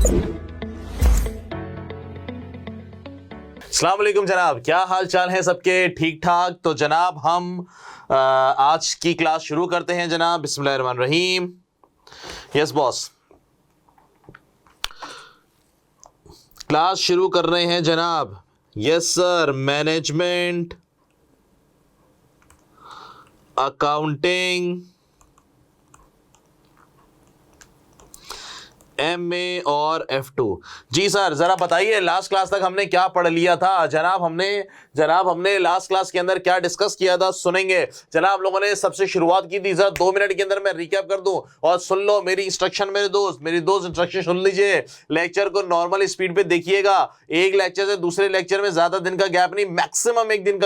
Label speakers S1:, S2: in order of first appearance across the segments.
S1: अस्सलाम वालेकुम जनाब, क्या हाल चाल है सबके? ठीक ठाक? तो जनाब हम आज की क्लास शुरू करते हैं जनाब। बिस्मिल्लाहिर्रहमानिर्रहीम। यस बॉस, क्लास शुरू कर रहे हैं जनाब। Yes sir. Management accounting MA और F2। जी सर, जरा बताइए लास्ट क्लास तक हमने क्या पढ़ लिया था जनाब? हमने लास्ट क्लास के अंदर क्या डिस्कस किया था सुनेंगे जनाब। लोगों ने सबसे शुरुआत की थी, जरा 2 मिनट के अंदर मैं रिकैप कर दूं और सुन लो मेरी इंस्ट्रक्शन। मेरी दोस्त इंस्ट्रक्शन सुन लीजिए। लेक्चर को नॉर्मल स्पीड पे देखिएगा। एक लेक्चर से दूसरे लेक्चर में ज्यादा दिन का गैप नहीं, मैक्सिमम एक दिन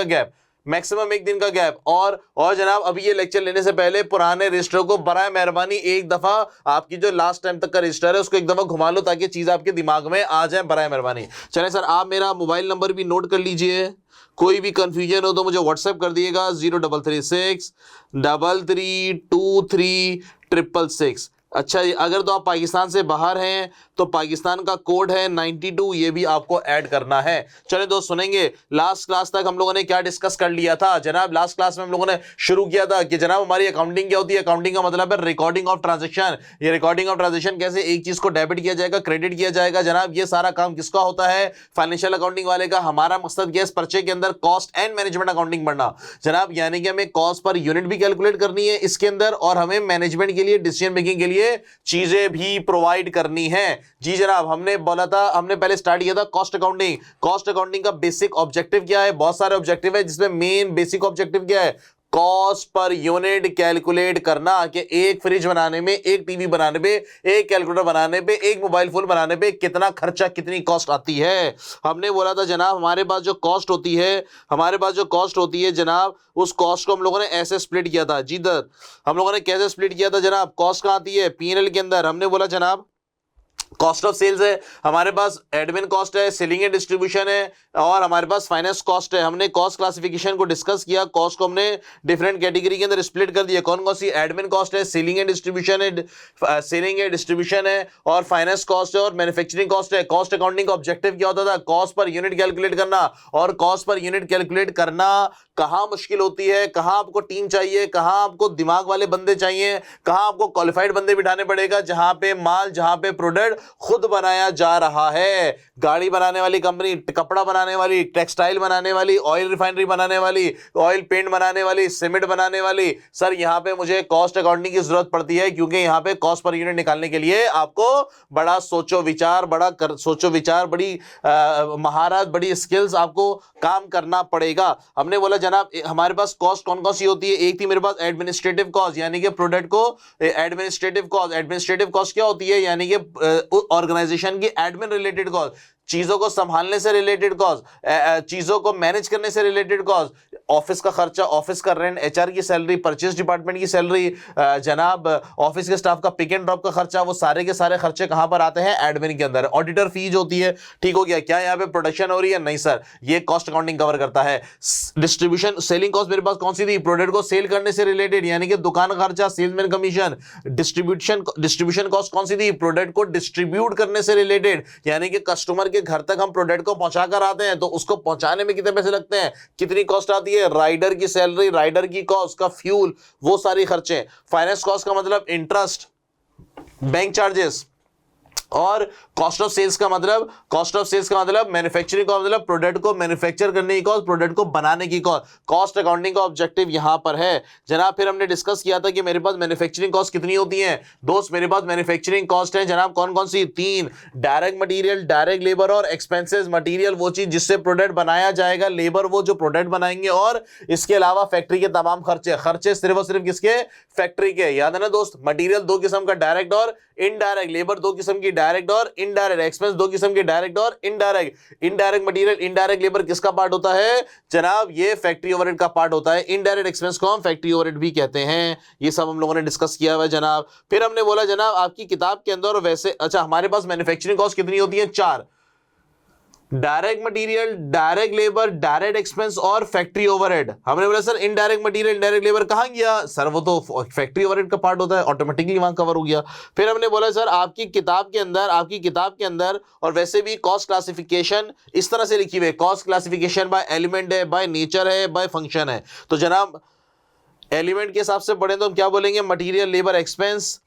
S1: का गैप। और जनाब अभी ये लेक्चर लेने से पहले पुराने रजिस्टर को बराए मेहरबानी एक दफा आपकी जो लास्ट टाइम तक का रजिस्टर है उसको एक दफा घुमा लो ताकि चीज आपके दिमाग में आ जाए, बराए मेहरबानी। चले सर, आप मेरा मोबाइल नंबर भी नोट कर लीजिए। कोई भी कंफ्यूजन हो तो मुझे व्हाट्सएप कर दिएगा 0336332366। अच्छा, अगर तो आप पाकिस्तान से बाहर हैं तो पाकिस्तान का कोड है 92, ये भी आपको ऐड करना है। चले दोस्त सुनेंगे, लास्ट क्लास तक हम लोगों ने क्या डिस्कस कर लिया था जनाब। लास्ट क्लास में हम लोगों ने शुरू किया था कि जनाब हमारी अकाउंटिंग क्या होती है। अकाउंटिंग का मतलब है रिकॉर्डिंग ऑफ ट्रांजैक्शन। ये रिकॉर्डिंग ऑफ ट्रांजैक्शन कैसे एक चीज को डेबिट किया जाएगा, क्रेडिट किया जाएगा जनाब, ये सारा काम किसका होता है? फाइनेंशियल अकाउंटिंग वाले का। हमारा मकसद क्या है इस पर्चे के अंदर? कॉस्ट एंड मैनेजमेंट अकाउंटिंग पढ़ना जनाब, यानी कि हमें कॉस्ट पर यूनिट भी कैलकुलेट करनी है इसके अंदर और हमें मैनेजमेंट के लिए, डिसीजन मेकिंग के लिए चीजें भी प्रोवाइड करनी है। जी जनाब, हमने बोला था, हमने पहले स्टार्ट किया था कॉस्ट अकाउंटिंग। कॉस्ट अकाउंटिंग का बेसिक ऑब्जेक्टिव क्या है? बहुत सारे ऑब्जेक्टिव है जिसमें मेन बेसिक ऑब्जेक्टिव क्या है? कॉस्ट पर यूनिट कैलकुलेट करना कि एक फ्रिज बनाने में, एक टीवी बनाने पे, एक कैलकुलेटर बनाने पे, एक मोबाइल फोन बनाने पे कितना खर्चा, कितनी कॉस्ट आती है। हमने बोला था जनाब हमारे पास जो कॉस्ट होती है जनाब, उस कॉस्ट को हम लोगों ने ऐसे स्प्लिट किया था। जी दर, हम लोगों ने कैसे स्प्लिट किया था जनाब? कॉस्ट कहां आती है? P&L के अंदर। हमने बोला जनाब कॉस्ट ऑफ सेल्स है, हमारे पास एडमिन कॉस्ट है, सेलिंग एंड डिस्ट्रीब्यूशन है और हमारे पास फाइनेंस कॉस्ट है। हमने कॉस्ट क्लासिफिकेशन को डिस्कस किया। कॉस्ट को हमने डिफरेंट कैटेगरी के अंदर स्प्लिट कर दिया। कौन कौन सी? एडमिन कॉस्ट है, सेलिंग एंड डिस्ट्रीब्यूशन है और फाइनेंस कॉस्ट है और मैन्युफैक्चरिंग कॉस्ट है। कॉस्ट अकाउंटिंग का ऑब्जेक्टिव क्या होता था? कॉस्ट पर यूनिट कैलकुलेट करना। और कॉस्ट पर यूनिट कैलकुलेट करना कहां मुश्किल होती है, कहां आपको टीम चाहिए, कहां आपको दिमाग वाले बंदे चाहिए, कहां आपको क्वालिफाइड बंदे बिठाने पड़ेगा, जहां पे माल, जहां पे प्रोडक्ट खुद बनाया जा रहा है। गाड़ी बनाने वाली कंपनी, कपड़ा बनाने वाली, टेक्सटाइल बनाने वाली, ऑयल रिफाइनरी बनाने वाली, ऑयल पेंट बनाने वाली, सीमेंट बनाने वाली, सर यहां पे मुझे कॉस्ट अकाउंटिंग की जरूरत पड़ती है क्योंकि यहां पे कॉस्ट पर यूनिट निकालने के लिए आपको बड़ा सोचो विचार, बड़ी महारत, बड़ी स्किल्स आपको काम करना पड़ेगा। हमने बोला जनाब हमारे पास कॉस्ट कौन कौन सी होती है? एक थी मेरे पास एडमिनिस्ट्रेटिव कॉस्ट, यानी कि प्रोडक्ट को एडमिनिस्ट्रेटिव कॉस्ट क्या होती है? यानी कि ऑर्गेनाइजेशन की एडमिन रिलेटेड कॉस्ट, चीजों को संभालने से रिलेटेड कॉस्ट, चीजों को मैनेज करने से रिलेटेड कॉस्ट, ऑफिस का खर्चा, ऑफिस का रेंट, HR की सैलरी, परचेज डिपार्टमेंट की सैलरी, जनाब ऑफिस के स्टाफ का पिक एंड ड्रॉप का खर्चा, वो सारे के सारे खर्चे कहां पर आते हैं? एडमिन के अंदर। ऑडिटर फीस होती है। ठीक हो गया? क्या यहां पे प्रोडक्शन हो रही है? नहीं सर, ये कॉस्ट अकाउंटिंग कवर करता है। डिस्ट्रीब्यूशन, सेलिंग कॉस्ट मेरे पास कौन सी थी? प्रोडक्ट को सेल करने से रिलेटेड, यानी कि दुकान का खर्चा, सेल्समैन कमीशन। डिस्ट्रीब्यूशन कॉस्ट कौन सी थी? प्रोडक्ट को डिस्ट्रीब्यूट करने से रिलेटेड, यानी कि कस्टमर के घर तक हम प्रोडक्ट को पहुंचा कर आते हैं तो उसको पहुंचाने में कितने पैसे लगते हैं, कितनी कॉस्ट आती है? राइडर की सैलरी, राइडर की कॉस्ट, का फ्यूल, वो सारी खर्चे। फाइनेंस कॉस्ट का मतलब इंटरेस्ट, बैंक चार्जेस। और कॉस्ट ऑफ सेल्स का मतलब मैन्युफैक्चरिंग का मतलब प्रोडक्ट को मैन्युफैक्चर करने की कॉस्ट, प्रोडक्ट को बनाने की कॉस्ट। कॉस्ट अकाउंटिंग का ऑब्जेक्टिव यहां पर है जनाब। फिर हमने डिस्कस किया था कि मेरे पास मैन्युफैक्चरिंग कॉस्ट कितनी होती है दोस्त? मेरे पास मैन्युफैक्चरिंग कॉस्ट है जनाब कौन कौन सी? 3। डायरेक्ट मटेरियल, डायरेक्ट लेबर और एक्सपेंसेस। मटेरियल वो चीज जिससे प्रोडक्ट बनाया जाएगा, लेबर वो जो प्रोडक्ट बनाएंगे, और इसके अलावा फैक्ट्री के तमाम खर्चे सिर्फ और सिर्फ किसके? फैक्ट्री के। याद है ना दोस्त? मटेरियल 2 किस्म का, डायरेक्ट और इनडायरेक्ट। लेबर 2 किस्म की, डायरेक्ट और इनडायरेक्ट। एक्सपेंस 2 किस्म के, डायरेक्ट और indirect. Indirect material, indirect labour किसका पार्ट होता है जनाब? ये फैक्ट्री ओवरहेड का पार्ट होता है। इनडायरेक्ट एक्सपेंस को हम फैक्ट्री ओवरहेड भी कहते हैं। ये सब हम लोगों ने डिस्कस किया हुआ है जनाब। फिर हमने बोला जनाब आपकी किताब के अंदर वैसे, अच्छा हमारे पास मैन्युफैक्चरिंग कॉस्ट कितनी होती है? 4। Direct material, direct labour, direct expense और फैक्ट्री ओवरहेड। हमने बोला sir indirect material, indirect labour कहां गया? सर वो तो फैक्ट्री ओवरहेड का पार्ट होता है, ऑटोमेटिकली वहां कवर हो गया। फिर हमने बोला सर आपकी किताब के अंदर और वैसे भी कॉस्ट क्लासिफिकेशन इस तरह से लिखी हुई है, कॉस्ट क्लासिफिकेशन बाय एलिमेंट है, बाय नेचर है, बाय फंक्शन है। तो जनाब एलिमेंट के हिसाब से पढ़े तो हम क्या बोलेंगे? Material, labour, expense.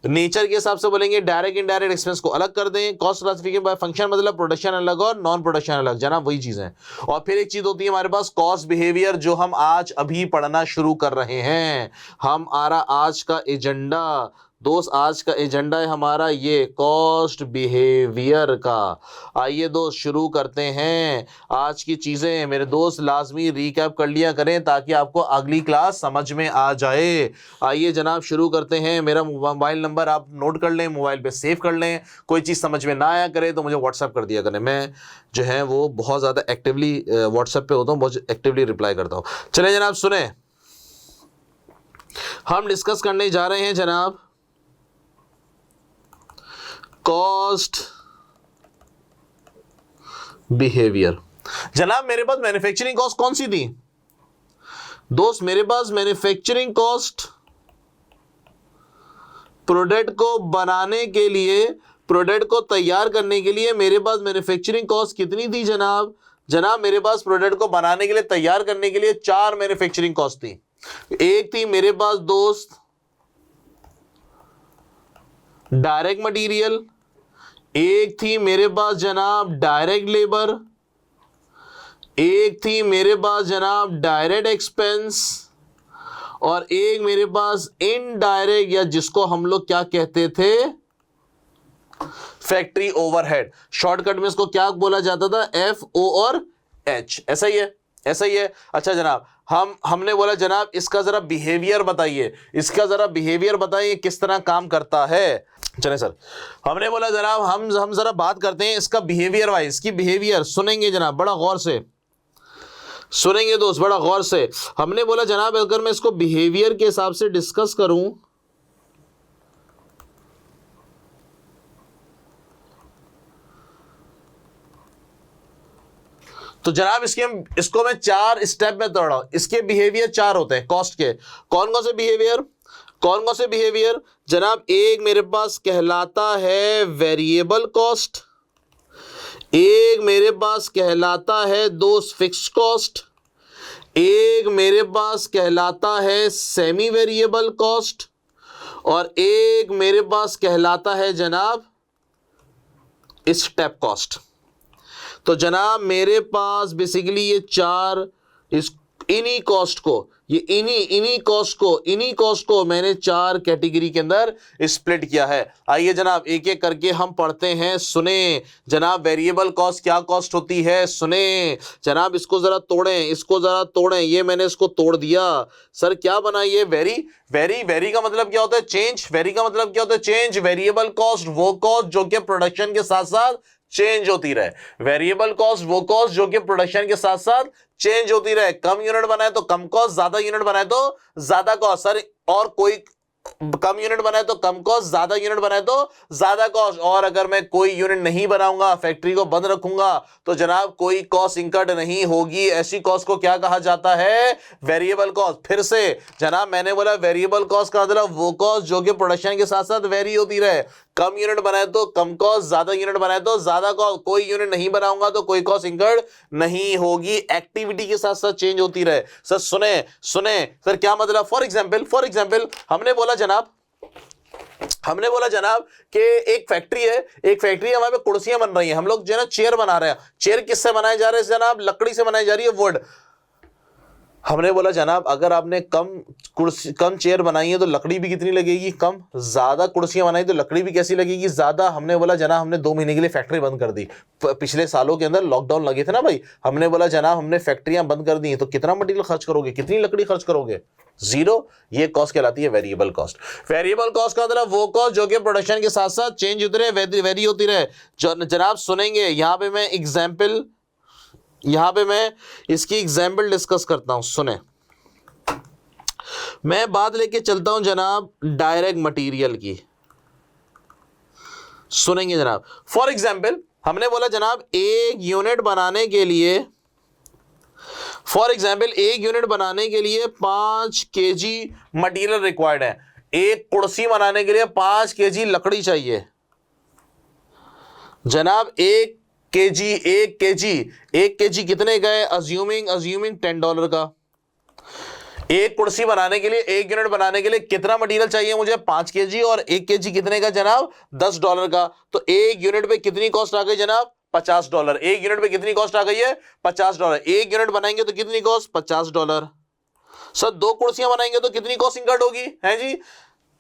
S1: नेचर के हिसाब से बोलेंगे डायरेक्ट इनडायरेक्ट एक्सपेंस को अलग कर दें। कॉस्ट क्लासिफिकेशन बाय फंक्शन मतलब प्रोडक्शन अलग और नॉन प्रोडक्शन अलग, जनाब वही चीज है। और फिर एक चीज होती है हमारे पास कॉस्ट बिहेवियर, जो हम आज अभी पढ़ना शुरू कर रहे हैं। हमारा आज का एजेंडा दोस्त, आज का एजेंडा है हमारा ये कॉस्ट बिहेवियर का। आइए दोस्त शुरू करते हैं आज की चीजें। मेरे दोस्त लाजमी रिकैप कर लिया करें ताकि आपको अगली क्लास समझ में आ जाए। आइए जनाब शुरू करते हैं। मेरा मोबाइल नंबर आप नोट कर लें, मोबाइल पे सेव कर लें। कोई चीज़ समझ में ना आया करे तो मुझे व्हाट्सएप कर दिया करें। मैं जो है वो बहुत ज़्यादा एक्टिवली व्हाट्सएप पे होता हूँ, बहुत एक्टिवली रिप्लाई करता हूँ। चले जनाब सुने, हम डिस्कस करने जा रहे हैं जनाब कॉस्ट बिहेवियर। जनाब मेरे पास मैन्युफैक्चरिंग कॉस्ट कौन सी थी दोस्त? मेरे पास मैन्युफैक्चरिंग कॉस्ट प्रोडक्ट को बनाने के लिए, प्रोडक्ट को तैयार करने के लिए मेरे पास मैन्युफैक्चरिंग कॉस्ट कितनी थी जनाब? जनाब मेरे पास प्रोडक्ट को बनाने के लिए, तैयार करने के लिए 4 मैन्युफैक्चरिंग कॉस्ट थी। एक थी मेरे पास दोस्त डायरेक्ट मटेरियल, एक थी मेरे पास जनाब डायरेक्ट लेबर, एक थी मेरे पास जनाब डायरेक्ट एक्सपेंस और एक मेरे पास इनडायरेक्ट, या जिसको हम लोग क्या कहते थे? Factory overhead. शॉर्टकट में इसको क्या बोला जाता था? FO और H। ऐसा ही है, ऐसा ही है। अच्छा जनाब हमने बोला जनाब इसका जरा बिहेवियर बताइए, इसका जरा बिहेवियर बताइए किस तरह काम करता है। चले सर, हमने बोला जनाब हम जरा बात करते हैं इसका बिहेवियर वाइज। इसकी बिहेवियर सुनेंगे जनाब बड़ा गौर से, सुनेंगे दोस्त बड़ा गौर से। हमने बोला जनाब अगर मैं इसको बिहेवियर के हिसाब से डिस्कस करूं तो जनाब इसको मैं 4 स्टेप में तोड़ रहा हूं। इसके बिहेवियर 4 होते हैं कॉस्ट के। कौन कौन से बिहेवियर? कौन कौन से बिहेवियर जनाब? एक मेरे पास कहलाता है वेरिएबल कॉस्ट, एक मेरे पास कहलाता है दोस्त फिक्स्ड कॉस्ट, एक मेरे पास कहलाता है सेमी वेरिएबल कॉस्ट और एक मेरे पास कहलाता है जनाब स्टेप कॉस्ट। तो जनाब मेरे पास बेसिकली ये 4 इन्हीं कॉस्ट को मैंने 4 कैटेगरी के अंदर स्प्लिट किया है। आइए जनाब एक एक करके हम पढ़ते हैं। सुने जनाब वेरिएबल कॉस्ट क्या कॉस्ट होती है? सुने जनाब इसको जरा तोड़ें, इसको जरा तोड़ें। ये मैंने इसको तोड़ दिया। सर क्या बना ये? वेरी का मतलब क्या होता है? चेंज। वेरी का मतलब क्या होता है? चेंज। वेरिएबल कॉस्ट वो कॉस्ट जो कि प्रोडक्शन के साथ साथ चेंज होती रहे। वेरिएबल कॉस्ट वो कॉस्ट जो कि प्रोडक्शन के साथ साथ चेंज होती रहे। कम यूनिट बनाए तो कम कॉस्ट, ज्यादा यूनिट बनाए तो ज्यादा कॉस्ट। सर और कोई कम यूनिट बनाए तो कम कॉस्ट, ज्यादा यूनिट बनाए तो ज्यादा कॉस्ट। और अगर मैं कोई यूनिट नहीं बनाऊंगा, फैक्ट्री को बंद रखूंगा तो जनाब कोई कॉस्ट इंकर्ड नहीं होगी। ऐसी कॉस्ट को क्या कहा जाता है? Variable cost. फिर से जनाब मैंने बोला वेरिएबल कॉस्ट का मतलब वो कॉस्ट जो कि प्रोडक्शन के साथ साथ वेरी होती रहे। कम यूनिट बनाए तो कम कॉस्ट, ज्यादा यूनिट बनाए तो ज्यादा कॉस्ट। कोई यूनिट नहीं बनाऊंगा तो कोई कॉस्ट इंकर्ड नहीं होगी। एक्टिविटी के साथ साथ चेंज होती रहे। सर सुने सर क्या मतलब? फॉर एग्जाम्पल हमने बोला जनाब कि एक फैक्ट्री है हमारे पे कुर्सियां बन रही हैं। हम लोग जो है ना चेयर बना रहे हैं। चेयर किससे बनाए जा रहे हैं जनाब? लकड़ी से बनाई जा रही है, वुड। हमने बोला जनाब अगर आपने कम चेयर बनाई है तो लकड़ी भी कितनी लगेगी? कम। ज्यादा कुर्सियां बनाई तो लकड़ी भी कैसी लगेगी? ज्यादा। हमने बोला जनाब हमने 2 महीने के लिए फैक्ट्री बंद कर दी। पिछले सालों के अंदर लॉकडाउन लगे थे ना भाई। हमने बोला जनाब हमने फैक्ट्रियां बंद कर दी तो कितना मटेरियल खर्च करोगे? कितनी लकड़ी खर्च करोगे? 0। ये कॉस्ट कहलाती है वेरिएबल कॉस्ट। वेरिएबल कॉस्ट का मतलब वो कॉस्ट जो कि प्रोडक्शन के साथ साथ चेंज होती रहे, वेरी होती रहे। जनाब सुनेंगे यहां पे मैं इसकी एग्जाम्पल डिस्कस करता हूं। सुने मैं बात लेके चलता हूं जनाब डायरेक्ट मटेरियल की। सुनेंगे जनाब। फॉर एग्जाम्पल हमने बोला जनाब एक यूनिट बनाने के लिए, फॉर एग्जाम्पल एक यूनिट बनाने के लिए 5 केजी मटेरियल रिक्वायर्ड है। एक कुर्सी बनाने के लिए 5 केजी लकड़ी चाहिए जनाब। एक केजी कितने का है? अज्यूमिंग $10 का। एक कुर्सी बनाने के लिए, एक यूनिट बनाने के लिए कितना मटेरियल चाहिए मुझे? 5 केजी। और 1 केजी कितने का जनाब? $10 का। तो एक यूनिट पे कितनी कॉस्ट आ गई जनाब? $50। एक यूनिट पे कितनी कॉस्ट आ गई है? $50। एक यूनिट बनाएंगे तो कितनी कॉस्ट? $50। सर 2 कुर्सियां बनाएंगे तो कितनी कॉस्ट इंकर्ड होगी? है जी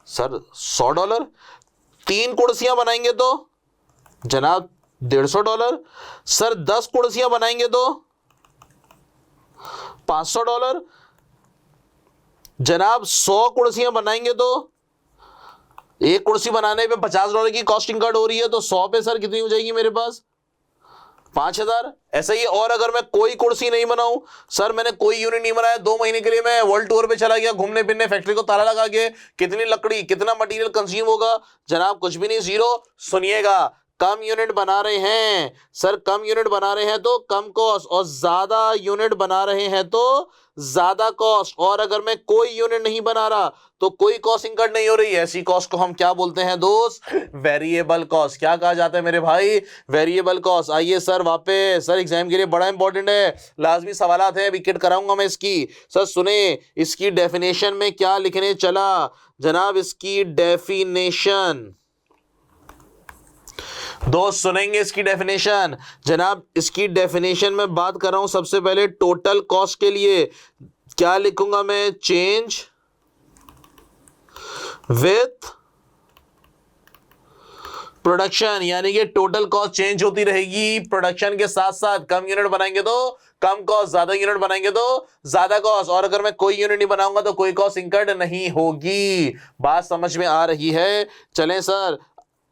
S1: सर $100। 3 कुर्सियां बनाएंगे तो जनाब $150। सर 10 कुर्सियां बनाएंगे तो $500। जनाब 100 कुर्सियां बनाएंगे तो, एक कुर्सी बनाने पे $50 की कॉस्ट इंकर्ड हो रही है, तो 100 पे सर कितनी हो जाएगी मेरे पास? 5000। ऐसा ही। और अगर मैं कोई कुर्सी नहीं बनाऊं, सर मैंने कोई यूनिट नहीं बनाया, 2 महीने के लिए मैं वर्ल्ड टूर पे चला गया, घूमने फिरने, फैक्ट्री को ताला लगा के, कितनी लकड़ी, कितना मटेरियल कंज्यूम होगा जनाब? कुछ भी नहीं, 0। सुनिएगा, कम यूनिट बना रहे हैं सर, कम यूनिट बना रहे हैं तो कम कॉस्ट, और ज्यादा यूनिट बना रहे हैं तो ज्यादा कॉस्ट। और अगर मैं कोई यूनिट नहीं बना रहा तो कोई कॉस्ट इंकर्ड नहीं हो रही। ऐसी कॉस्ट को हम क्या बोलते हैं दोस्त? Variable cost. क्या कहा जाता है मेरे भाई? Variable cost. आइए सर वापस, सर एग्जाम के लिए बड़ा इंपॉर्टेंट है, लाजमी सवालात है, विकेट कराऊंगा मैं इसकी। सर सुने, इसकी डेफिनेशन में क्या लिखने चला जनाब? इसकी डेफिनेशन दोस्त सुनेंगे इसकी डेफिनेशन जनाब। इसकी डेफिनेशन में बात कर रहा हूं सबसे पहले टोटल कॉस्ट के लिए। क्या लिखूंगा मैं? चेंज विथ प्रोडक्शन, यानी कि टोटल कॉस्ट चेंज होती रहेगी प्रोडक्शन के साथ साथ। कम यूनिट बनाएंगे तो कम कॉस्ट, ज्यादा यूनिट बनाएंगे तो ज्यादा कॉस्ट। और अगर मैं कोई यूनिट नहीं बनाऊंगा तो कोई कॉस्ट इंकर्ड नहीं होगी। बात समझ में आ रही है? चलें sir.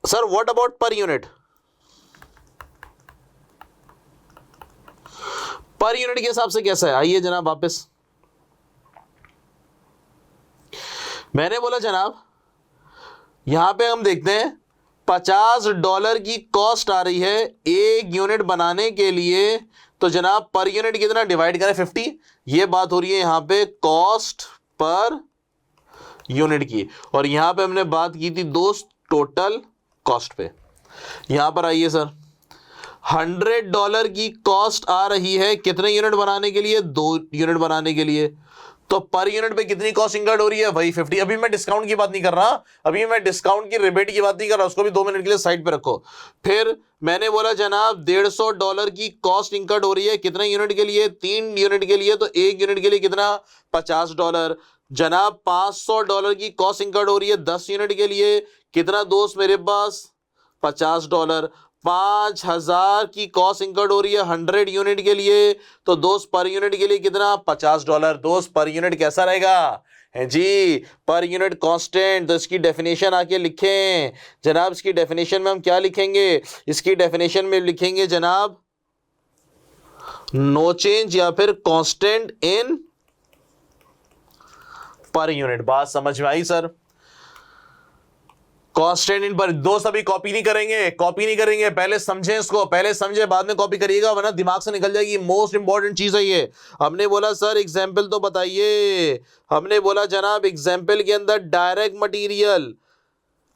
S1: Sir what about per unit? Per unit के हिसाब से कैसा है? आइए जनाब वापस। मैंने बोला जनाब यहां पे हम देखते हैं $50 की कॉस्ट आ रही है एक यूनिट बनाने के लिए, तो जनाब पर यूनिट कितना डिवाइड करें? 50। ये बात हो रही है यहां पे कॉस्ट पर यूनिट की। और यहां पे हमने बात की थी दोस्त टोटल कॉस्ट पे। यहां पर आइए सर, $100 की कॉस्ट आ रही है कितने यूनिट बनाने के लिए? 2 यूनिट बनाने के लिए। तो पर यूनिट पे कितनी कॉस्ट इंकर्ड हो रही है? वही 50। अभी मैं डिस्काउंट की बात नहीं कर रहा, अभी मैं डिस्काउंट की रिबेट की बात नहीं कर रहा, उसको भी 2 मिनट के लिए साइड पे रखो। फिर मैंने बोला जनाब $150 की कॉस्ट इंकर्ड हो रही है कितने यूनिट के लिए? 3 यूनिट के लिए। तो एक यूनिट के लिए कितना? $50। जनाब $500 की कॉस्ट इंकर्ड हो रही है 10 यूनिट के लिए, कितना दोस्त मेरे पास? $50। 5000 की कॉस्ट इंकर्ड हो रही है 100 यूनिट के लिए, तो दोस्त पर यूनिट के लिए कितना? $50। दोस्त पर यूनिट कैसा रहेगा? है जी पर यूनिट कांस्टेंट। तो इसकी डेफिनेशन आके लिखें जनाब। इसकी डेफिनेशन में हम क्या लिखेंगे? इसकी डेफिनेशन में लिखेंगे जनाब नो चेंज या फिर कांस्टेंट इन पर यूनिट। बात समझ में आई सर? कांस्टेंट इन पर। दोस्त अभी कॉपी नहीं करेंगे, कॉपी नहीं करेंगे, पहले समझें इसको, पहले समझे बाद में कॉपी करिएगा वरना दिमाग से निकल जाएगी। मोस्ट इंपॉर्टेंट चीज है ये। हमने बोला सर एग्जाम्पल तो बताइए। हमने बोला जनाब एग्जाम्पल के अंदर डायरेक्ट मटेरियल,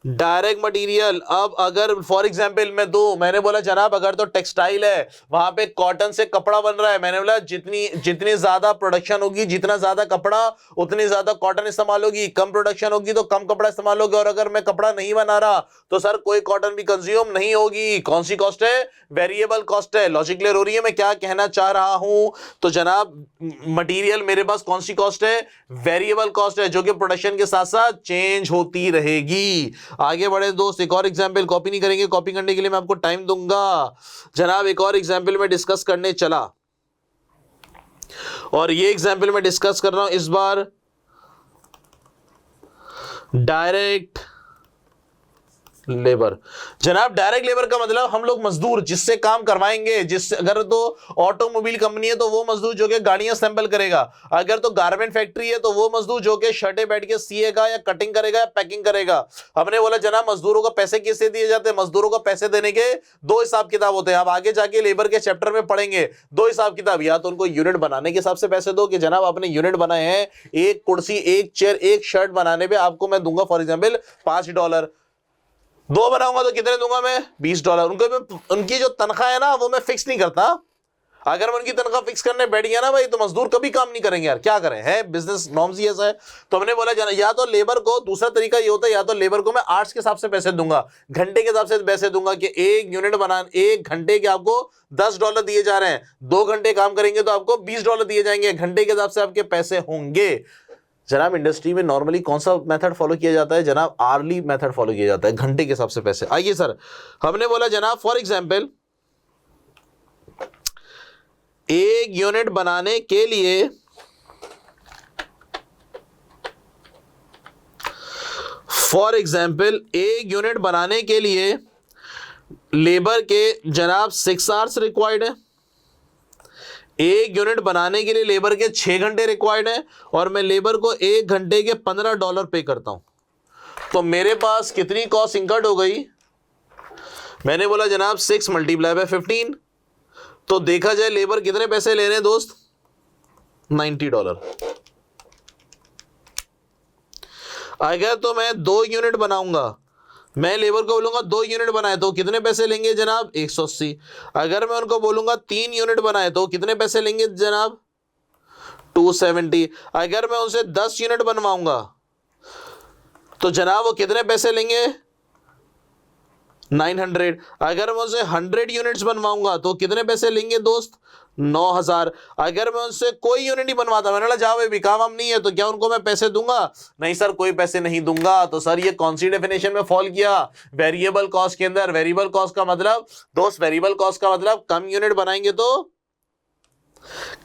S1: डायरेक्ट मटेरियल। अब अगर फॉर एग्जांपल मैं दूं, मैंने बोला जनाब अगर तो टेक्सटाइल है, वहां पे कॉटन से कपड़ा बन रहा है, मैंने बोला जितनी ज्यादा प्रोडक्शन होगी, जितना ज्यादा कपड़ा उतनी ज्यादा कॉटन इस्तेमाल होगी, कम प्रोडक्शन होगी तो कम कपड़ा इस्तेमाल होगा। और अगर मैं कपड़ा नहीं बना रहा तो सर कोई कॉटन भी कंज्यूम नहीं होगी। कौन सी कॉस्ट है? वेरिएबल कॉस्ट है। लॉजिक क्लियर हो रही है मैं क्या कहना चाह रहा हूं? तो जनाब मटेरियल मेरे पास कौन सी कॉस्ट है? वेरिएबल कॉस्ट है, जो कि प्रोडक्शन के साथ साथ चेंज होती रहेगी। आगे बढ़े दोस्त, एक और एग्जांपल, कॉपी नहीं करेंगे, कॉपी करने के लिए मैं आपको टाइम दूंगा। जनाब एक और एग्जांपल में डिस्कस करने चला, और ये एग्जांपल में डिस्कस कर रहा हूं इस बार डायरेक्ट लेबर। जनाब डायरेक्ट लेबर का मतलब हम लोग मजदूर जिससे काम करवाएंगे, जिससे अगर तो ऑटोमोबाइल कंपनी है तो वो मजदूर जो कि गाड़ियां असेंबल करेगा, अगर तो गारमेंट फैक्ट्री है तो वो मजदूर जो कि शर्टें बैठ के सिएगा या कटिंग करेगा या पैकिंग करेगा। हमने बोला जनाब मजदूरों को पैसे कैसे दिए जाते हैं, मजदूरों को पैसे देने के दो हिसाब किताब होते हैं। आप आगे जाके लेबर के चैप्टर में पढ़ेंगे दो हिसाब किताब, या तो उनको यूनिट बनाने के हिसाब से पैसे दो कि जनाब आपने यूनिट बनाए हैं, एक कुर्सी एक चेयर एक शर्ट बनाने पे आपको मैं दूंगा फॉर एग्जाम्पल $5, दो बनाऊंगा तो कितने दूंगा मैं $20। उनकी जो तनख्वाह है ना वो मैं फिक्स नहीं करता। अगर मैं उनकी तनख्वाह फिक्स करने बैठ गया ना भाई तो मजदूर कभी काम नहीं करेंगे यार, क्या करें, है बिजनेस नॉर्म्स ही ऐसा है। तो हमने बोला या तो लेबर को, दूसरा तरीका ये होता है या तो लेबर को मैं आवर्स के हिसाब से पैसे दूंगा, घंटे के हिसाब से पैसे दूंगा कि एक यूनिट बना, एक घंटे के आपको $10 दिए जा रहे हैं, 2 घंटे काम करेंगे तो आपको $20 दिए जाएंगे, घंटे के हिसाब से आपके पैसे होंगे। जनाब इंडस्ट्री में नॉर्मली कौन सा मेथड फॉलो किया जाता है, जनाब आर्ली मेथड फॉलो किया जाता है, घंटे के हिसाब से पैसे। आइए सर, हमने बोला जनाब फॉर एग्जांपल एक यूनिट बनाने के लिए एक यूनिट बनाने के लिए लेबर के जनाब 6 आवर्स रिक्वायर्ड है, एक यूनिट बनाने के लिए लेबर के 6 घंटे रिक्वायर्ड है, और मैं लेबर को 1 घंटे के $15 पे करता हूं, तो मेरे पास कितनी कॉस्ट इंकर्ड हो गई। मैंने बोला जनाब 6 × 15, तो देखा जाए लेबर कितने पैसे ले रहे हैं दोस्त, $90। अगर तो मैं 2 यूनिट बनाऊंगा, मैं लेबर को बोलूंगा 2 यूनिट बनाए तो कितने पैसे लेंगे जनाब 180। अगर मैं उनको बोलूंगा 3 यूनिट बनाए तो कितने पैसे लेंगे जनाब 270। अगर मैं उनसे 10 यूनिट बनवाऊंगा तो जनाब वो कितने पैसे लेंगे 900। अगर मैं उनसे 100 यूनिट्स बनवाऊंगा तो कितने पैसे लेंगे दोस्त 9000। अगर मैं उनसे कोई यूनिट नहीं बनवाता, मैंने बोला जाओ भी काम नहीं है, तो क्या उनको मैं पैसे दूंगा, नहीं सर कोई पैसे नहीं दूंगा। तो सर ये कौन सी डेफिनेशन में फॉल किया, वेरिएबल कॉस्ट के अंदर। वेरिएबल कॉस्ट का मतलब दोस्त, वेरिएबल कॉस्ट का मतलब कम यूनिट बनाएंगे तो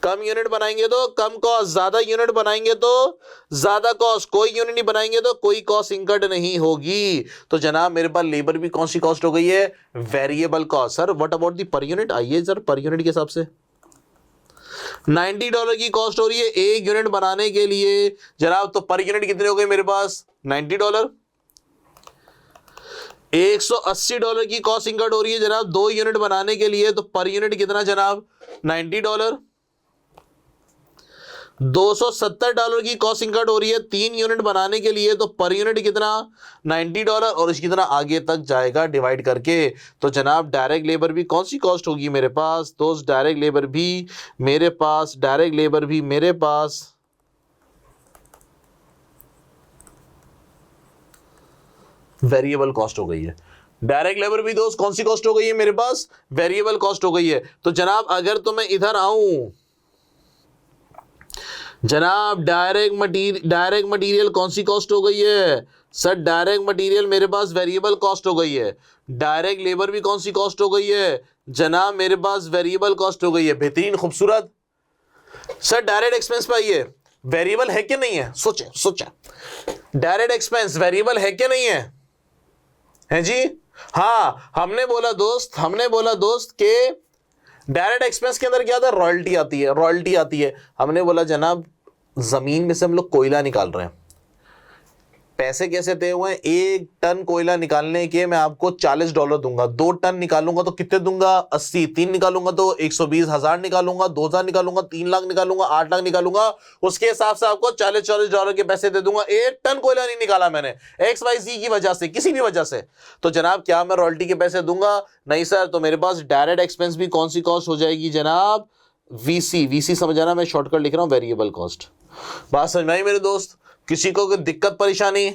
S1: कम कॉस्ट, ज्यादा यूनिट बनाएंगे तो ज्यादा कॉस्ट, कोई यूनिट नहीं बनाएंगे तो कोई कॉस्ट इंकर्ड नहीं होगी। तो जनाब मेरे पास लेबर भी कौन सी कॉस्ट हो गई है, variable cost. Sir what about the per unit, आइए सर पर यूनिट के हिसाब से $90 की कॉस्ट हो रही है एक यूनिट बनाने के लिए जनाब, तो पर यूनिट कितने हो गए मेरे पास $90। $180 की कॉस्ट इंकर्ड हो रही है जनाब 2 यूनिट बनाने के लिए, तो पर यूनिट कितना जनाब $90। $270 की कॉस्ट इंकर्ड हो रही है 3 यूनिट बनाने के लिए, तो पर यूनिट कितना $90, और इसकी तरह आगे तक जाएगा डिवाइड करके। तो जनाब डायरेक्ट लेबर भी कौन सी कॉस्ट होगी मेरे पास दोस्त, डायरेक्ट लेबर भी मेरे पास वेरिएबल कॉस्ट हो गई है। डायरेक्ट लेबर भी दोस्त कौन सी कॉस्ट हो गई है मेरे पास, वेरिएबल कॉस्ट हो गई है। तो जनाब अगर तो मैं इधर आऊं जनाब, डायरेक्ट मटेरियल कौन सी कॉस्ट हो गई है सर, डायरेक्ट मटेरियल मेरे पास वेरिएबल कॉस्ट हो गई है। डायरेक्ट लेबर भी कौन सी कॉस्ट हो गई है जनाब, मेरे पास वेरिएबल कॉस्ट हो गई है। बेहतरीन, खूबसूरत। सर डायरेक्ट एक्सपेंस पे आइए, वेरिएबल है कि नहीं है, सोचे डायरेक्ट एक्सपेंस वेरिएबल है कि नहीं है जी। हाँ हमने बोला दोस्त के डायरेक्ट एक्सपेंस के अंदर क्या आता है, रॉयल्टी आती है। हमने बोला जनाब जमीन में से हम लोग कोयला निकाल रहे हैं, पैसे कैसे तय हुए हैं, 1 टन कोयला निकालने के मैं आपको $40 दूंगा, 2 टन निकालूंगा तो कितने दूंगा 80, 3 निकालूंगा तो 120,000 निकालूंगा, 2,000 निकालूंगा, 3 लाख निकालूंगा, 8 लाख निकालूंगा, उसके हिसाब से आपको $40 के पैसे दे दूंगा। 1 टन कोयला नहीं निकाला मैंने XYZ की वजह से, किसी भी वजह से, तो जनाब क्या मैं रॉयल्टी के पैसे दूंगा, नहीं सर। तो मेरे पास डायरेक्ट एक्सपेंस भी कौन सी कॉस्ट हो जाएगी जनाब, VC समझाना, मैं शॉर्टकट लिख रहा हूं, वेरिएबल कॉस्ट। बात समझ में आई मेरे दोस्त, किसी को कोई दिक्कत परेशानी,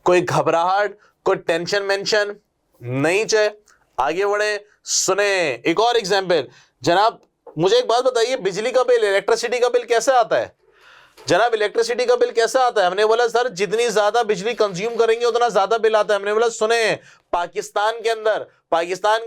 S1: कोई घबराहट, कोई टेंशन मेंशन नहीं चाहिए, आगे बढ़े। सुने एक और एग्जांपल जनाब, मुझे एक बात बताइए, बिजली का बिल, इलेक्ट्रिसिटी का बिल कैसे आता है जनाब, इलेक्ट्रिसिटी का बिल कैसे आता है। हमने बोला सर जितनी ज्यादा बिजली कंज्यूम करेंगे उतना ज्यादा बिल आता है। हमने बोला सुने पाकिस्तान के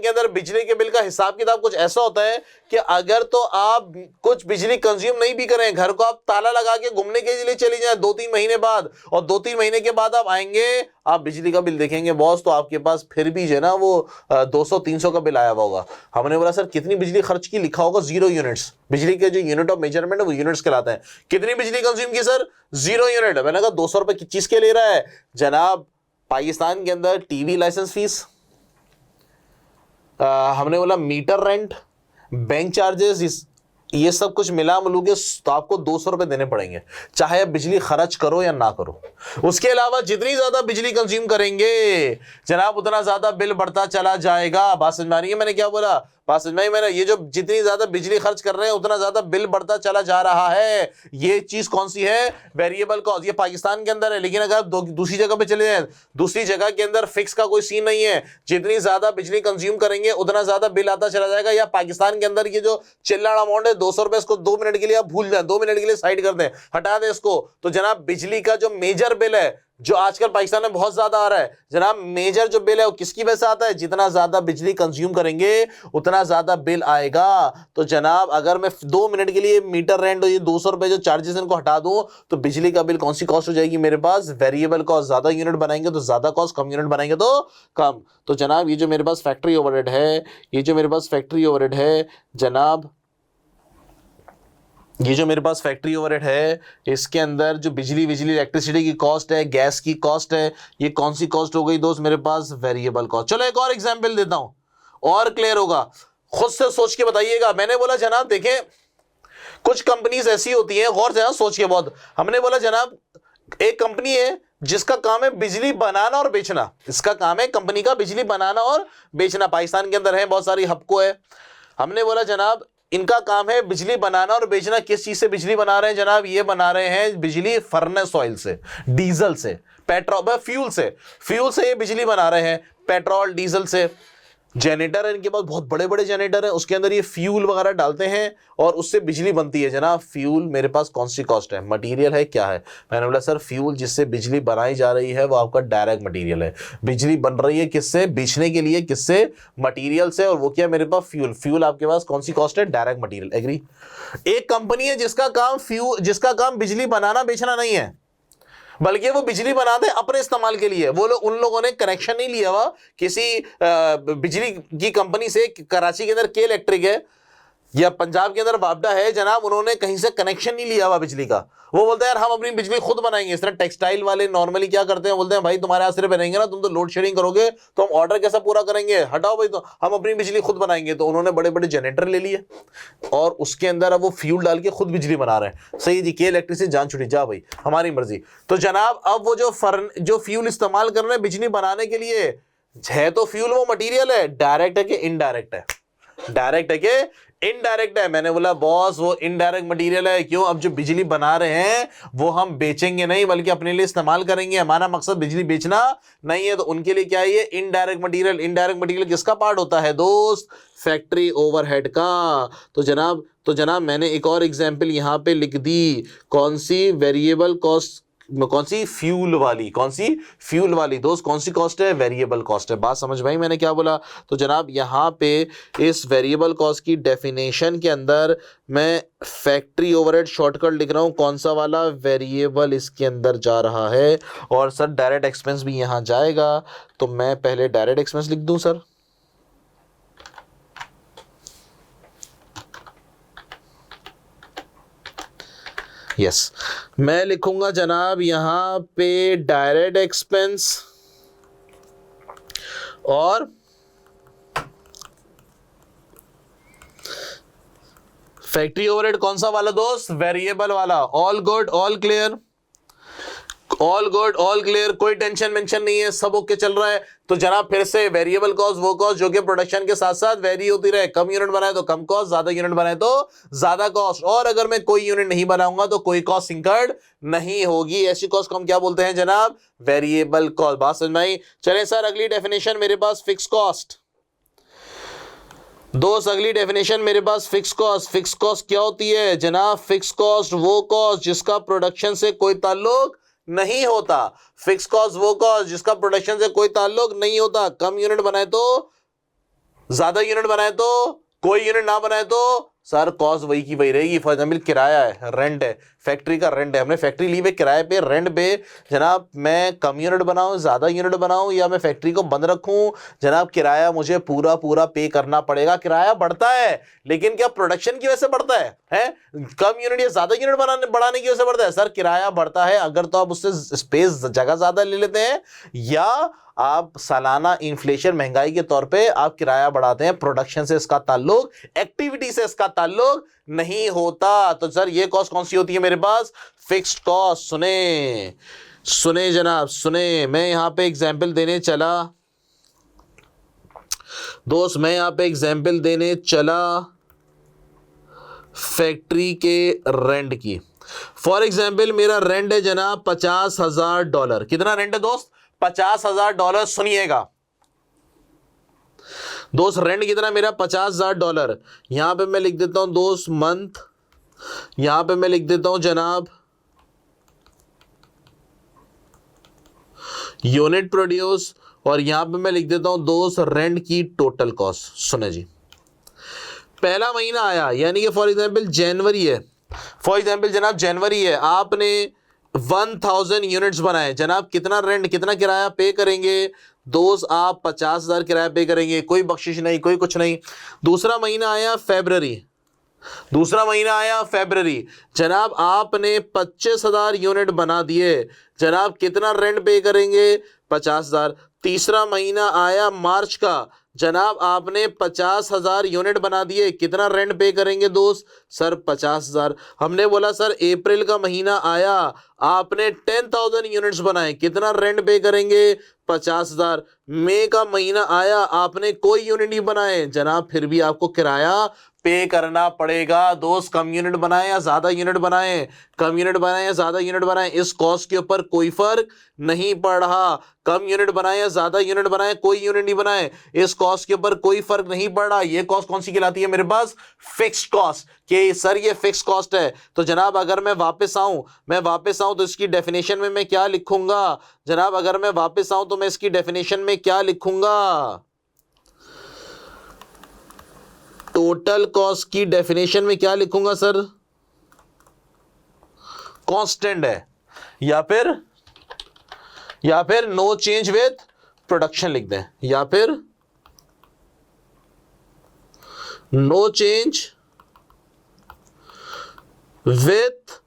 S1: अंदर बिजली के बिल का हिसाब किताब कुछ ऐसा होता है कि अगर तो आप कुछ बिजली कंज्यूम नहीं भी करें, घर को आप ताला लगा के घूमने के लिए चले जाएं 2-3 महीने बाद, और 2-3 महीने के बाद आप आएंगे, आप बिजली का बिल देखेंगे बॉस, तो आपके पास फिर भी जो है ना वो 200-300 का बिल आया हुआ होगा। हमने बोला सर कितनी बिजली खर्च की, लिखा होगा 0 यूनिट्स। बिजली के जो यूनिट ऑफ मेजरमेंट है वो यूनिट्स कहलाते हैं। कितनी बिजली कंज्यूम की सर? 0 यूनिट। मैंने कहा 200 रुपए किस चीज के ले रहा है जनाब? पाकिस्तान के अंदर टीवी लाइसेंस फीस, हमने बोला मीटर रेंट, बैंक चार्जेस, ये सब कुछ मिला मिलू के तो आपको 200 रुपए देने पड़ेंगे, चाहे आप बिजली खर्च करो या ना करो। उसके अलावा जितनी ज्यादा बिजली कंज्यूम करेंगे जनाब उतना ज्यादा बिल बढ़ता चला जाएगा। बात समझ में आ रही है मैंने क्या बोला? बात समझ में? मैंने ये जो जितनी ज्यादा बिजली खर्च कर रहे हैं उतना ज्यादा बिल बढ़ता चला जा रहा है। ये चीज कौन सी है? Variable cost. ये पाकिस्तान के अंदर है, लेकिन अगर दूसरी जगह पे चले जाए, दूसरी जगह के अंदर फिक्स का कोई सीन नहीं है। जितनी ज्यादा बिजली कंज्यूम करेंगे उतना ज्यादा बिल आता चला जाएगा। या पाकिस्तान के अंदर ये जो चिल्लाड़ अमाउंट है 200 रुपए, इसको 2 मिनट के लिए आप भूल जाए, 2 मिनट के लिए साइड कर दें, हटा दें इसको, तो जनाब बिजली का जो मेजर बिल है जो आजकल पाकिस्तान में बहुत ज्यादा आ रहा है जनाब, मेजर जो बिल है वो किसकी वजह से आता है? जितना ज्यादा बिजली कंज्यूम करेंगे उतना ज्यादा बिल आएगा। तो जनाब अगर मैं 2 मिनट के लिए मीटर रेंट और ये 200 रुपए जो चार्जेस इनको हटा दूं तो बिजली का बिल कौन सी कॉस्ट हो जाएगी मेरे पास? Variable cost. ज्यादा यूनिट बनाएंगे तो ज्यादा कॉस्ट, कम यूनिट बनाएंगे तो कम। तो जनाब ये जो मेरे पास फैक्ट्री ओवरहेड है, ये जो मेरे पास फैक्ट्री ओवरहेड है जनाब, ये जो मेरे पास फैक्ट्री ओवरहेड है इसके अंदर जो बिजली इलेक्ट्रिसिटी की कॉस्ट है, गैस की कॉस्ट है, ये कौन सी कॉस्ट हो गई दोस्त मेरे पास? Variable cost. चलो एक और एग्जांपल देता हूं और क्लियर होगा, खुद से सोच के बताइएगा। मैंने बोला जनाब देखें कुछ कंपनीज ऐसी होती हैं, गौर से सोच के बहुत, हमने बोला जनाब एक कंपनी है जिसका काम है बिजली बनाना और बेचना। इसका काम है कंपनी का बिजली बनाना और बेचना। पाकिस्तान के अंदर है, बहुत सारी हबको है। हमने बोला जनाब इनका काम है बिजली बनाना और बेचना। किस चीज से बिजली बना रहे हैं जनाब? ये बना रहे हैं बिजली फर्नेस ऑयल से, डीजल से, पेट्रोल, फ्यूल से ये बिजली बना रहे हैं, पेट्रोल डीजल से। जनरेटर है इनके पास, बहुत बड़े बड़े जनरेटर है, उसके अंदर ये फ्यूल वगैरह डालते हैं और उससे बिजली बनती है जनाब। फ्यूल मेरे पास कौन सी कॉस्ट है? मटेरियल है, क्या है? मैंने बोला सर फ्यूल जिससे बिजली बनाई जा रही है वो आपका डायरेक्ट मटेरियल है। बिजली बन रही है किससे? बेचने के लिए किससे? मटेरियल से। और वो क्या मेरे पास? फ्यूल आपके पास कौन सी कॉस्ट है? Direct material. एग्री? एक कंपनी है जिसका काम बिजली बनाना बेचना नहीं है, बल्कि वो बिजली बनाते हैं अपने इस्तेमाल के लिए। वो लोग, उन लोगों ने कनेक्शन नहीं लिया हुआ किसी बिजली की कंपनी से। कराची के अंदर के इलेक्ट्रिक है या पंजाब के अंदर वापडा है जनाब, उन्होंने कहीं से कनेक्शन नहीं लिया हुआ बिजली का। वो बोलते हैं यार हम अपनी बिजली खुद बनाएंगे। इस तरह टेक्सटाइल वाले नॉर्मली क्या करते हैं, बोलते हैं भाई तुम्हारे आसरे पे रहेंगे ना, तुम तो लोड शेडिंग करोगे तो हम ऑर्डर कैसा पूरा करेंगे, हटाओ भाई, तो हम अपनी बिजली खुद बनाएंगे। तो उन्होंने बड़े बड़े जनरेटर ले लिए और उसके अंदर अब वो फ्यूल डाल के खुद बिजली बना रहे हैं। सही जी, के इलेक्ट्रिक से जान छुटी, जा भाई हमारी मर्जी। तो जनाब अब वो जो फ्यूल इस्तेमाल कर रहे हैं बिजली बनाने के लिए है, तो फ्यूल वो मटीरियल है, डायरेक्ट है कि इनडायरेक्ट है? डायरेक्ट है कि इनडायरेक्ट है? मैंने बोला बॉस वो इनडायरेक्ट मटेरियल है। क्यों? अब जो बिजली बना रहे हैं वो हम बेचेंगे नहीं बल्कि अपने लिए इस्तेमाल करेंगे। हमारा मकसद बिजली बेचना नहीं है, तो उनके लिए क्या है ये इनडायरेक्ट मटेरियल। इनडायरेक्ट मटेरियल किसका पार्ट होता है दोस्त? फैक्ट्री ओवरहेड का। तो जनाब मैंने एक और एग्जांपल यहां पे लिख दी। कौन सी? Variable cost. कौन सी? फ्यूल वाली। कौन सी? फ्यूल वाली दोस्त। कौन सी कॉस्ट है? वेरिएबल कॉस्ट है। बात समझ भाई मैंने क्या बोला? तो जनाब यहाँ पे इस वेरिएबल कॉस्ट की डेफिनेशन के अंदर मैं फैक्ट्री ओवरहेड शॉर्टकट लिख रहा हूँ। कौन सा वाला? वेरिएबल इसके अंदर जा रहा है। और सर डायरेक्ट एक्सपेंस भी यहाँ जाएगा, तो मैं पहले डायरेक्ट एक्सपेंस लिख दूं सर। यस मैं लिखूंगा जनाब यहां पे डायरेक्ट एक्सपेंस और फैक्ट्री ओवरहेड। कौन सा वाला दोस्त? वेरिएबल वाला। All good, all clear, all good, all clear, कोई टेंशन मेंशन नहीं है, सब ओके चल रहा है। तो जनाब फिर से वेरिएबल कॉस्ट वो कॉस्ट जो कि प्रोडक्शन के साथ साथ वेरी होती रहे। कम यूनिट बनाए तो कम कॉस्ट, ज्यादा यूनिट बनाए तो ज्यादा कॉस्ट। और अगर मैं कोई यूनिट नहीं बनाऊंगा तो कोई कॉस्ट इंकर्ड नहीं होगी। ऐसी कॉस्ट को हम क्या बोलते हैं जनाब? Variable cost. बात समझ में आई? चले सर अगली डेफिनेशन मेरे पास फिक्स कॉस्ट। दोस्त अगली डेफिनेशन मेरे पास फिक्स कॉस्ट। फिक्स कॉस्ट क्या होती है जनाब? फिक्स कॉस्ट वो कॉस्ट जिसका प्रोडक्शन से कोई ताल्लुक नहीं होता। फिक्स कॉस्ट वो कॉस्ट जिसका प्रोडक्शन से कोई ताल्लुक नहीं होता। कम यूनिट बनाए तो, ज्यादा यूनिट बनाए तो, कोई यूनिट ना बनाए तो सर कॉस्ट वही की वही रहेगी। फॉर एग्जाम्पल किराया है, रेंट है, फैक्ट्री का रेंट है, हमने फैक्ट्री ली है किराए पे, रेंट पे। जनाब मैं कम यूनिट बनाऊं, ज्यादा यूनिट बनाऊं, या मैं फैक्ट्री को बंद रखूं, जनाब किराया मुझे पूरा पूरा पे करना पड़ेगा। किराया बढ़ता है लेकिन क्या प्रोडक्शन की वजह से बढ़ता है? कम यूनिट या ज्यादा यूनिट बढ़ाने की वजह से बढ़ता है? सर किराया बढ़ता है अगर तो आप उससे स्पेस जगह ज्यादा ले लेते हैं, या आप सालाना इन्फ्लेशन महंगाई के तौर पे आप किराया बढ़ाते हैं। प्रोडक्शन से इसका ताल्लुक, एक्टिविटी से इसका ताल्लुक नहीं होता। तो सर ये कॉस्ट कौन सी होती है मेरे पास? Fixed cost. सुने जनाब, सुने, मैं यहां पे एग्जाम्पल देने चला दोस्त, मैं यहां पे एग्जाम्पल देने चला फैक्ट्री के रेंट की। फॉर एग्जाम्पल मेरा रेंट है जनाब $50,000। कितना रेंट है दोस्त? $50,000। सुनिएगा दोस्त, रेंट कितना मेरा? $50,000। यहां पे मैं लिख देता हूं दोस्त मंथ, यहां पे मैं लिख देता हूं जनाब यूनिट प्रोड्यूस, और यहां पे मैं लिख देता हूं दोस्त रेंट की टोटल कॉस्ट। सुने जी, पहला महीना आया यानी कि फॉर एग्जाम्पल जनवरी है, फॉर एग्जाम्पल जनाब जनवरी है, आपने 1000 यूनिट्स बनाए। जनाब कितना रेंट, कितना किराया पे करेंगे दोस्त? आप 50,000 किराया पे करेंगे, कोई बख्शिश नहीं, कोई कुछ नहीं। दूसरा महीना आया फरवरी, दूसरा महीना आया फरवरी, जनाब आपने 25,000 यूनिट बना दिए। जनाब कितना रेंट पे करेंगे? 50,000। तीसरा महीना आया मार्च का, जनाब आपने 50,000 यूनिट बना दिए, कितना रेंट पे करेंगे दोस्त? सर 50,000। हमने बोला सर अप्रैल का महीना आया, आपने 10,000 यूनिट्स बनाए, कितना रेंट पे करेंगे? 50,000। मई का महीना आया, आपने कोई यूनिट नहीं बनाए, जनाब फिर भी आपको किराया पे करना पड़ेगा। दोस्त कम यूनिट बनाए या ज्यादा यूनिट बनाए, कम यूनिट बनाए या ज्यादा यूनिट बनाए, इस कॉस्ट के ऊपर कोई फर्क नहीं पड़ रहा। कम यूनिट बनाए या ज्यादा यूनिट बनाए, कोई यूनिट नहीं बनाए, इस कॉस्ट के ऊपर कोई फर्क नहीं पड़ रहा। ये कॉस्ट कौन सी कहलाती है मेरे पास? Fixed cost. कि सर ये फिक्स्ड कॉस्ट है। तो जनाब अगर मैं वापस आऊं तो इसकी डेफिनेशन में मैं क्या लिखूंगा? जनाब अगर मैं वापस आऊं तो मैं इसकी डेफिनेशन में क्या लिखूंगा? टोटल कॉस्ट की डेफिनेशन में क्या लिखूंगा सर? कांस्टेंट है, या फिर नो चेंज विथ प्रोडक्शन लिख दें, या फिर no change with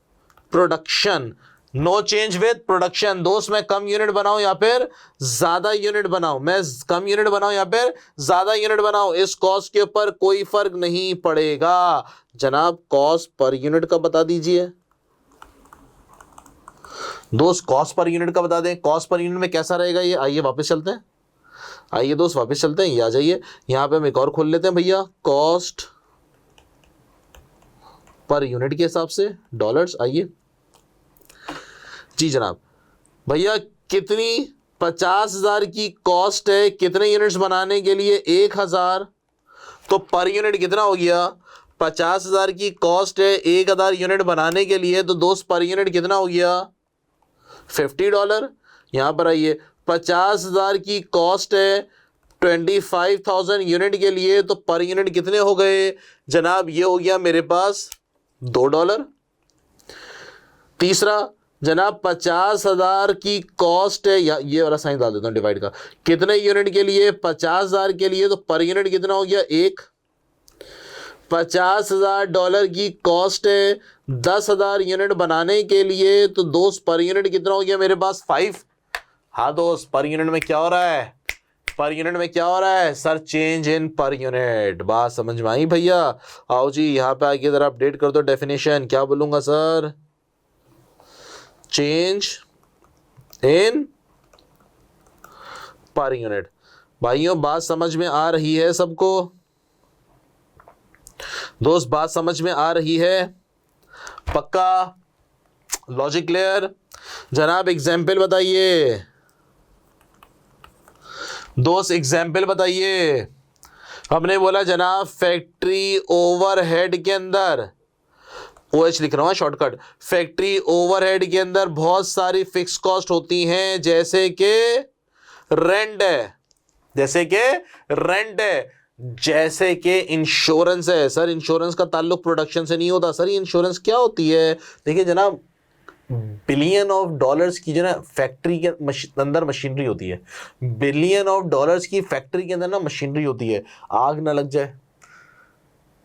S1: production. No change with production. दोस्त मैं कम यूनिट बनाऊं या फिर ज्यादा यूनिट बनाऊं, मैं कम यूनिट बनाऊं या फिर ज्यादा यूनिट बनाऊं, इस कॉस्ट के ऊपर कोई फर्क नहीं पड़ेगा। जनाब कॉस्ट पर यूनिट का बता दीजिए दोस्त, कॉस्ट पर यूनिट का बता दें। कॉस्ट पर यूनिट में कैसा रहेगा ये? आइए वापस चलते हैं, आइए दोस्त वापस चलते हैं, ये आ जाइए। यहां पे हम एक और खोल लेते हैं भैया, कॉस्ट पर यूनिट के हिसाब से डॉलर्स। आइए जी जनाब, भैया कितनी 50,000 की कॉस्ट है कितने यूनिट्स बनाने के लिए? 1,000। तो पर यूनिट कितना हो गया? 50,000 की कॉस्ट है 1,000 यूनिट बनाने के लिए, तो दोस्त पर यूनिट कितना हो गया? $50। यहां पर आइए, 50,000 की कॉस्ट है 25,000 यूनिट के लिए, तो पर यूनिट कितने हो गए जनाब? ये हो गया मेरे पास $2। तीसरा जनाब 50,000 की कॉस्ट है, या ये वाला साइन डाल देता हूं डिवाइड का, कितने यूनिट के लिए? 50,000 के लिए, तो पर यूनिट कितना हो गया? 1। $50,000 की कॉस्ट है 10,000 यूनिट बनाने के लिए, तो दोस्त पर यूनिट कितना हो गया मेरे पास? 5। हाँ दोस्त, पर यूनिट में क्या हो रहा है? पर यूनिट में क्या हो रहा है sir? Change in per unit. बात समझ में आई भैया? आओ जी यहां पे आके जरा अपडेट कर दो डेफिनेशन। क्या बोलूंगा sir? Change in per unit. भाइयों बात समझ में आ रही है सबको? दोस्त बात समझ में आ रही है? पक्का? Logic clear? जनाब एग्जाम्पल बताइए दोस्त, एग्जाम्पल बताइए। हमने बोला जनाब फैक्ट्री ओवरहेड के अंदर OH लिख रहा हूं शॉर्टकट। फैक्ट्री ओवरहेड के अंदर बहुत सारी फिक्स कॉस्ट होती हैं, जैसे कि रेंट है, जैसे कि रेंट है, जैसे कि इंश्योरेंस है। सर इंश्योरेंस का ताल्लुक प्रोडक्शन से नहीं होता। सर इंश्योरेंस क्या होती है? देखिए जनाब, बिलियन ऑफ डॉलर्स की जो ना फैक्ट्री के अंदर मशीनरी होती है, बिलियन ऑफ डॉलर्स की फैक्ट्री के अंदर ना मशीनरी होती है। आग ना लग जाए,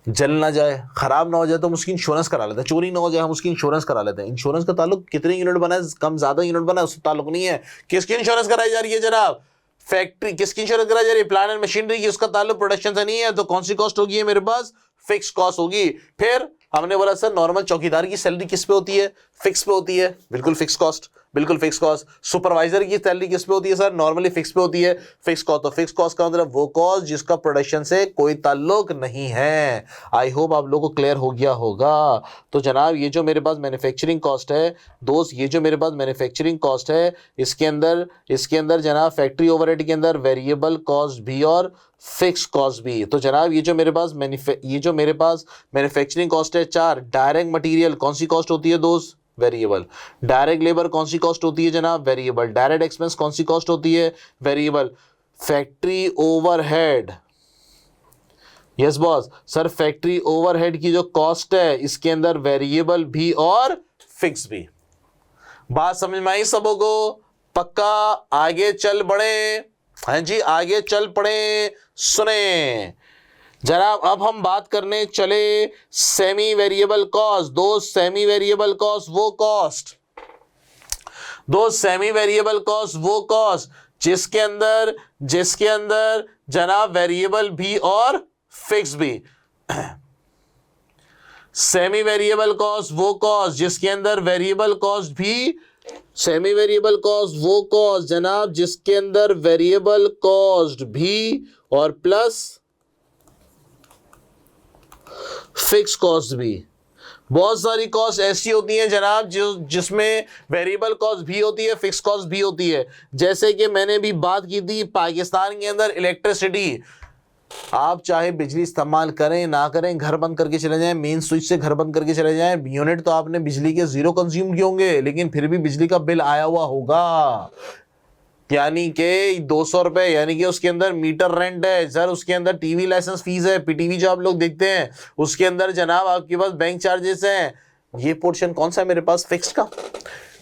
S1: जल ना जाए, खराब ना हो जाए तो हम उसकी इंश्योरेंस करा लेते हैं। चोरी ना हो जाए हम उसकी इंश्योरेंस करा लेते हैं। इंश्योरेंस का ताल्लुक कितने यूनिट बना है, कम ज्यादा यूनिट बना है, उससे ताल्लुक नहीं है। किसकी इंश्योरेंस कराई जा रही है जनाब? फैक्ट्री। किसकी इंश्योरेंस कराई जा रही है? प्लांट एंड मशीनरी की। उसका ताल्लुक प्रोडक्शन से नहीं है, तो कौन सी कॉस्ट होगी है मेरे पास? फिक्स कॉस्ट होगी। फिर हमने बोला सर नॉर्मल चौकीदार की सैलरी किस पे होती है? फिक्स पे होती है, बिल्कुल फिक्स कॉस्ट, बिल्कुल फिक्स कॉस्ट। सुपरवाइजर की सैलरी किस पे होती है सर? नॉर्मली फिक्स पे होती है, फिक्स कॉस्ट। तो फिक्स कॉस्ट का मतलब वो कॉस्ट जिसका प्रोडक्शन से कोई ताल्लुक नहीं है। आई होप आप लोगों को क्लियर हो गया होगा। तो जनाब ये जो मेरे पास मैन्युफैक्चरिंग कॉस्ट है दोस्त, ये जो मेरे पास मैन्युफैक्चरिंग कॉस्ट है, इसके अंदर जनाब फैक्ट्री ओवरहेड के अंदर वेरिएबल कॉस्ट भी और फिक्स कॉस्ट भी। तो जनाब ये जो मेरे पास मैन्युफैक्चरिंग कॉस्ट है 4। डायरेक्ट मटेरियल कौन सी कॉस्ट होती है दोस्त? वेरिएबल। डायरेक्ट लेबर कौन सी कॉस्ट होती है जनाब? वेरिएबल। डायरेक्ट एक्सपेंस कौन सी कॉस्ट होती है? Variable. Factory overhead, yes boss. Sir factory overhead की जो कॉस्ट है इसके अंदर वेरिएबल भी और फिक्स भी। बात समझ में आई सबों को? पक्का? आगे चल बढ़े। हाँ जी आगे चल पड़े। सुने जनाब, अब हम बात करने चले सेमी वेरिएबल कॉस्ट। दोस्त सेमी वेरिएबल कॉस्ट वो कॉस्ट जिसके अंदर जनाब वेरिएबल भी और फिक्स भी। सेमी वेरिएबल कॉस्ट वो कॉस्ट जिसके अंदर वेरिएबल कॉस्ट भी, सेमी वेरिएबल कॉस्ट वो कॉस्ट जनाब जिसके अंदर वेरिएबल कॉस्ट भी और प्लस फिक्स कॉस्ट भी। बहुत सारी कॉस्ट ऐसी होती हैं जनाब जिसमें वेरिएबल कॉस्ट भी होती है, फिक्स कॉस्ट भी होती है। जैसे कि मैंने भी बात की थी, पाकिस्तान के अंदर इलेक्ट्रिसिटी, आप चाहे बिजली इस्तेमाल करें ना करें, घर बंद करके चले जाएं, मेन स्विच से घर बंद करके चले जाएं, यूनिट तो आपने बिजली के 0 कंज्यूम किए होंगे, लेकिन फिर भी बिजली का बिल आया हुआ होगा। यानी कि 200 रुपए, यानी कि उसके अंदर मीटर रेंट है सर, उसके अंदर टीवी लाइसेंस फीस है, पीटीवी जो आप लोग देखते हैं, उसके अंदर जनाब आपके पास बैंक चार्जेस हैं। ये पोर्शन कौन सा है मेरे पास? फिक्स्ड का।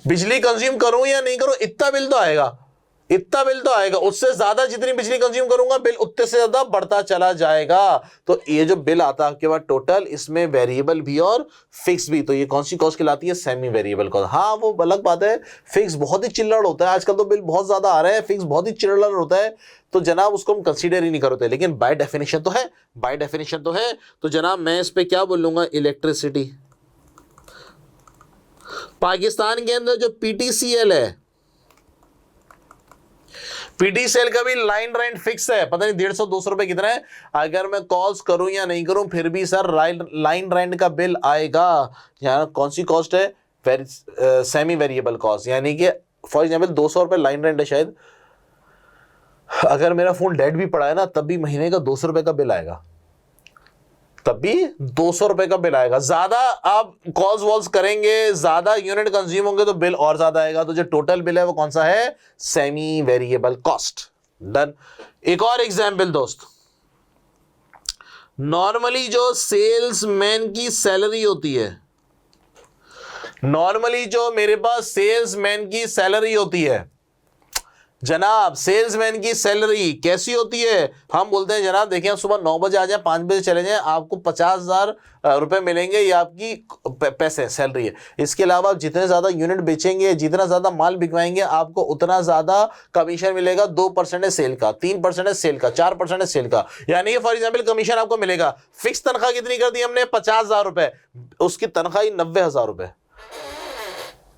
S1: बिजली कंज्यूम करूं या नहीं करूं, इतना बिल तो आएगा, इतना बिल तो आएगा। उससे ज्यादा जितनी बिजली कंज्यूम करूंगा बिल उतने से ज्यादा बढ़ता चला जाएगा। तो ये जो बिल आता है आपके पास टोटल, इसमें वेरिएबल भी और फिक्स भी। तो ये कौन सी कॉस्ट कहलाती है? Semi variable cost. हाँ वो अलग बात है, फिक्स बहुत ही चिल्लड़ होता है, आजकल तो बिल बहुत ज्यादा आ रहे हैं, फिक्स बहुत ही चिल्लड़ होता है, तो जनाब उसको हम कंसीडर ही नहीं करते। लेकिन बाय डेफिनेशन तो है, बाय डेफिनेशन तो है। तो जनाब मैं इस पे क्या बोलूंगा? इलेक्ट्रिसिटी। पाकिस्तान के अंदर जो पीटीसीएल है, पीटीसीएल का भी लाइन रेंट फिक्स है, पता नहीं 150-200 रुपए कितना है। अगर मैं कॉल्स करूं या नहीं करूं फिर भी सर लाइन रेंट का बिल आएगा। यहाँ कौन सी कॉस्ट है? Semi variable cost. यानी कि फॉर एग्जांपल 200 रुपए लाइन रेंट है शायद, अगर मेरा फोन डेड भी पड़ा है ना तब भी महीने का 200 रुपए का बिल आएगा, तब भी 200 रुपए का बिल आएगा। ज्यादा आप कॉल्स वॉल्स करेंगे, ज्यादा यूनिट कंज्यूम होंगे तो बिल और ज्यादा आएगा। तो जो टोटल बिल है वो कौन सा है? Semi variable cost. डन। एक और एग्जांपल दोस्त, नॉर्मली जो सेल्समैन की सैलरी होती है, नॉर्मली जो मेरे पास सेल्समैन की सैलरी होती है जनाब, सेल्समैन की सैलरी कैसी होती है? हम बोलते हैं जनाब देखिए आप सुबह 9 बजे आ जाए, 5 बजे चले जाएं, आपको 50,000 रुपए मिलेंगे, ये आपकी पैसे सैलरी है। इसके अलावा आप जितने ज्यादा यूनिट बेचेंगे, जितना ज्यादा माल बिकवाएंगे, आपको उतना ज्यादा कमीशन मिलेगा। 2% है सेल का, 3% है सेल का, 4% है सेल का। यानी कि फॉर एग्जाम्पल कमीशन आपको मिलेगा। फिक्स तनख्वाह कितनी कर दी हमने? 50,000 रुपए, उसकी तनख्वाह 90,000 रुपए।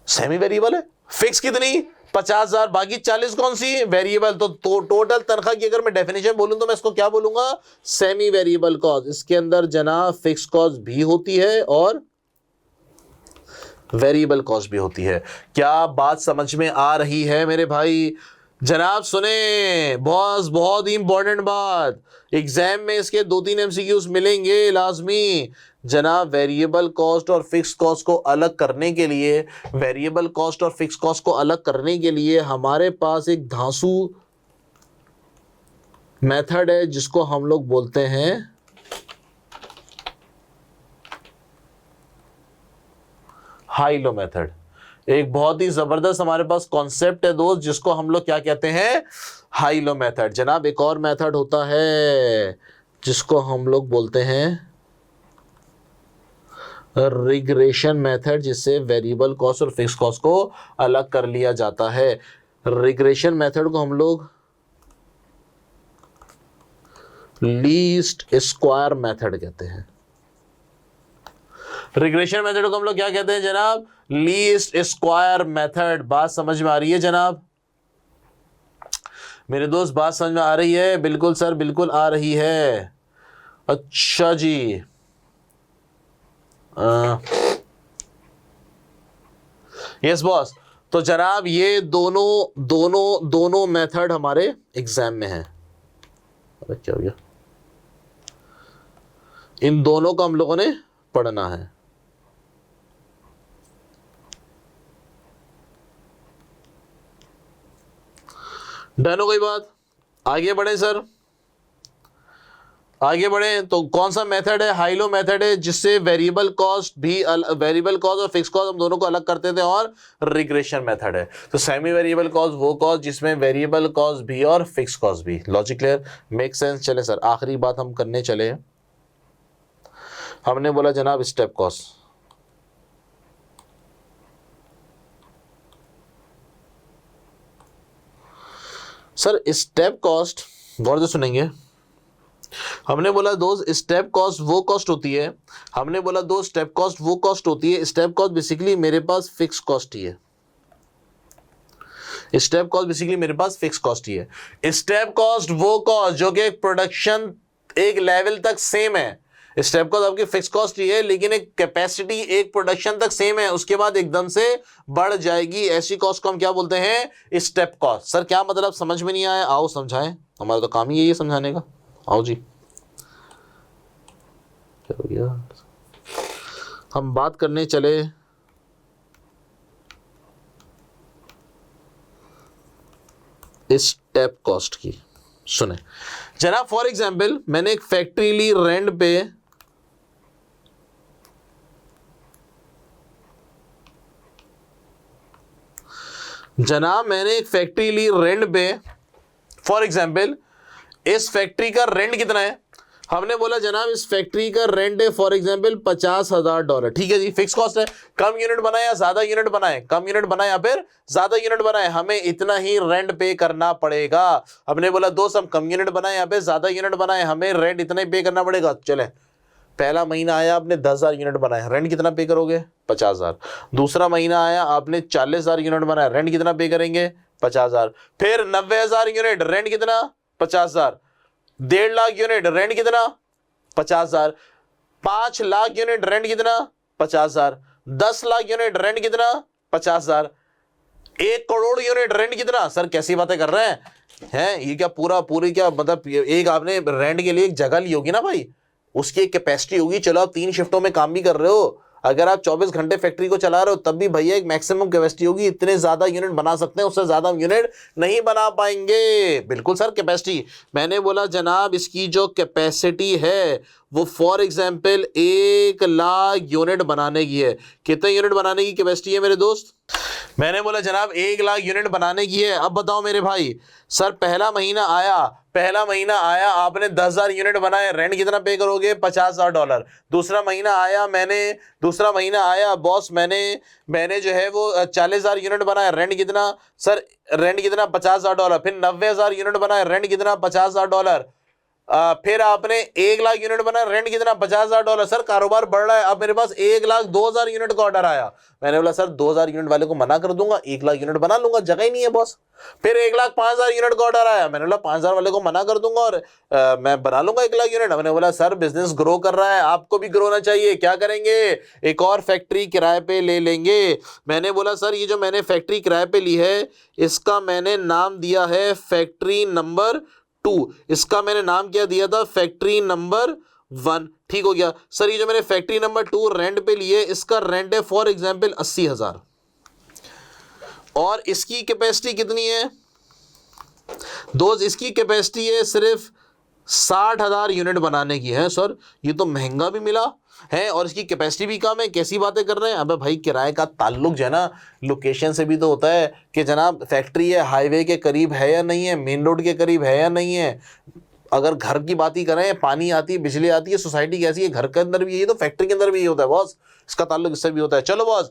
S1: सेमी वेरिएबल है। फिक्स कितनी? 50,000, बाकी 40 कौन सी? वेरिएबल। तो टोटल तनख्वाह की अगर मैं डेफिनेशन बोलूं तो मैं इसको क्या बोलूंगा? Semi variable cost. इसके अंदर जनाब फिक्स कॉस्ट भी होती है और वेरिएबल कॉस्ट भी होती है। क्या बात समझ में आ रही है मेरे भाई? जनाब सुने, बहुत ही इंपॉर्टेंट बात, एग्जाम में इसके 2-3 एमसीक्यूज मिलेंगे लाजमी। जनाब वेरिएबल कॉस्ट और फिक्स कॉस्ट को अलग करने के लिए, वेरिएबल कॉस्ट और फिक्स कॉस्ट को अलग करने के लिए हमारे पास एक धांसू मेथड है जिसको हम लोग बोलते हैं हाई लो मेथड। एक बहुत ही जबरदस्त हमारे पास कॉन्सेप्ट है दोस्त जिसको हम लोग क्या कहते हैं, हाई लो मेथड। जनाब एक और मेथड होता है जिसको हम लोग बोलते हैं रिग्रेशन मेथड, जिससे वेरिएबल कॉस्ट और फिक्स कॉस्ट को अलग कर लिया जाता है। रिग्रेशन मेथड को हम लोग लीस्ट स्क्वायर मेथड कहते हैं। रिग्रेशन मेथड को हम लोग क्या कहते हैं जनाब, लीस्ट स्क्वायर मेथड। बात समझ में आ रही है जनाब मेरे दोस्त, बात समझ में आ रही है? बिल्कुल सर, बिल्कुल आ रही है। अच्छा जी, यस बॉस। तो जनाब ये दोनों मेथड हमारे एग्जाम में है। अरे क्या हो गया, इन दोनों को हम लोगों ने पढ़ना है। डन हो गई बात, आगे बढ़े सर, आगे बढ़े। तो कौन सा मेथड है, हाई लो मेथड है, जिससे वेरिएबल कॉस्ट और फिक्स कॉस्ट हम दोनों को अलग करते थे, और रिग्रेशन मेथड है। तो सेमी वेरिएबल कॉस्ट वो कॉस्ट जिसमें वेरिएबल कॉस्ट भी और फिक्स कॉस्ट भी। Logic clear, make sense? चले सर आखिरी बात हम करने चले। हमने बोला जनाब step cost, sir step cost गौर से सुनेंगे। हमने बोला दोस्त स्टेप कॉस्ट वो कॉस्ट होती है, हमने बोला दोस्त स्टेप कॉस्ट वो कॉस्ट होती है, स्टेप कॉस्ट बेसिकली मेरे पास फिक्स कॉस्ट ही है। स्टेप कॉस्ट बेसिकली मेरे पास फिक्स कॉस्ट ही है। स्टेप कॉस्ट वो कॉस्ट जो कि प्रोडक्शन एक लेवल तक सेम है। स्टेप कॉस्ट आपकी फिक्स कॉस्ट ही है, लेकिन एक कैपेसिटी एक प्रोडक्शन तक सेम है, उसके बाद एकदम से बढ़ जाएगी, ऐसी कॉस्ट को हम क्या बोलते हैं, स्टेप कॉस्ट। सर क्या मतलब, समझ में नहीं आया? आओ समझाएं, हमारा तो काम ही यही है समझाने का। आओ जी, क्या हो गया, हम बात करने चले स्टेप कॉस्ट की। सुने जनाब, फॉर एग्जांपल मैंने एक फैक्ट्री ली रेंट पे, जनाब मैंने एक फैक्ट्री ली रेंट पे, फॉर एग्जांपल इस फैक्ट्री का रेंट कितना है? हमने बोला जनाब इस फैक्ट्री का रेंट है फॉर एग्जांपल $50,000। ठीक है जी, फिक्स कॉस्ट है। कम यूनिट बनाए या ज्यादा यूनिट बनाए, कम यूनिट बनाए या फिर ज्यादा यूनिट बनाए, हमें इतना ही रेंट पे करना पड़ेगा। हमने बोला दोस्त हम कम यूनिट बनाए या फिर ज्यादा यूनिट बनाए, हमें रेंट इतना ही पे करना पड़ेगा। चले, पहला महीना आया आपने 10,000 यूनिट बनाए, रेंट कितना पे करोगे? 50,000। दूसरा महीना आया आपने 40,000 यूनिट बनाया, रेंट कितना पे करेंगे? 50,000। फिर 90,000 यूनिट, रेंट कितना? 50,000। 1.5 लाख यूनिट, रेंट कितना? 50,000। 5 लाख यूनिट, रेंट कितना? 50,000। 10 लाख यूनिट, रेंट कितना? 50,000। 1 करोड़ यूनिट, रेंट कितना? सर कैसी बातें कर रहे हैं ये क्या पूरी क्या मतलब, एक आपने रेंट के लिए एक जगह ली होगी ना भाई, उसकी एक कैपेसिटी होगी। चलो आप 3 शिफ्टों में काम भी कर रहे हो, अगर आप 24 घंटे फैक्ट्री को चला रहे हो तब भी भैया एक मैक्सिमम कैपेसिटी होगी, इतने ज्यादा यूनिट बना सकते हैं, उससे ज्यादा यूनिट नहीं बना पाएंगे। बिल्कुल सर कैपेसिटी, मैंने बोला जनाब इसकी जो कैपेसिटी है वो फॉर एग्जांपल 1 लाख यूनिट बनाने की है। कितने यूनिट बनाने की कैपेसिटी है मेरे दोस्त? मैंने बोला जनाब 1 लाख यूनिट बनाने की है। अब बताओ मेरे भाई, सर पहला महीना आया आपने 10,000 यूनिट बनाए, रेंट कितना पे करोगे? $50,000। दूसरा महीना आया बॉस, मैंने जो है वो 40,000 यूनिट बनाया, रेंट कितना? सर रेंट कितना? $50,000। फिर 90,000 यूनिट बनाए, रेंट कितना? $50,000। फिर आपने 1 लाख यूनिट बनाया, रेंट कितना? $50,000। सर कारोबार बढ़ रहा है, अब मेरे पास 1,02,000 यूनिट का ऑर्डर आया। मैंने बोला सर 2,000 यूनिट वाले को मना कर दूंगा, 1 लाख यूनिट बना लूंगा, जगह ही नहीं है बॉस। फिर 1,05,000 यूनिट का ऑर्डर आया, मैंने बोला 5,000 वाले को मना कर दूंगा और मैं बना लूंगा 1 लाख यूनिट। मैंने बोला सर बिजनेस ग्रो कर रहा है, आपको भी ग्रो होना चाहिए, क्या करेंगे? एक और फैक्ट्री किराए पे ले लेंगे। मैंने बोला सर ये जो मैंने फैक्ट्री किराए पे ली है इसका मैंने नाम दिया है फैक्ट्री नंबर 2, इसका मैंने नाम क्या दिया था? Factory number 1। ठीक हो गया सर। ये जो मैंने फैक्ट्री नंबर 2 रेंट पे लिए, इसका रेंट है फॉर एग्जांपल 80,000 और इसकी कैपेसिटी कितनी है दोस्त? इसकी कैपेसिटी है सिर्फ 60,000 यूनिट बनाने की है। सर ये तो महंगा भी मिला है और इसकी कैपेसिटी भी कम है, कैसी बातें कर रहे हैं? अबे भाई किराए का ताल्लुक जो है ना लोकेशन से भी तो होता है कि जनाब फैक्ट्री है हाईवे के करीब है या नहीं है, मेन रोड के करीब है या नहीं है। अगर घर की बात ही करें, पानी आती है, बिजली आती है, सोसाइटी कैसी है, घर के अंदर भी यही तो फैक्ट्री के अंदर भी यही होता है बॉस। इसका ताल्लुक इससे भी होता है। चलो बॉस,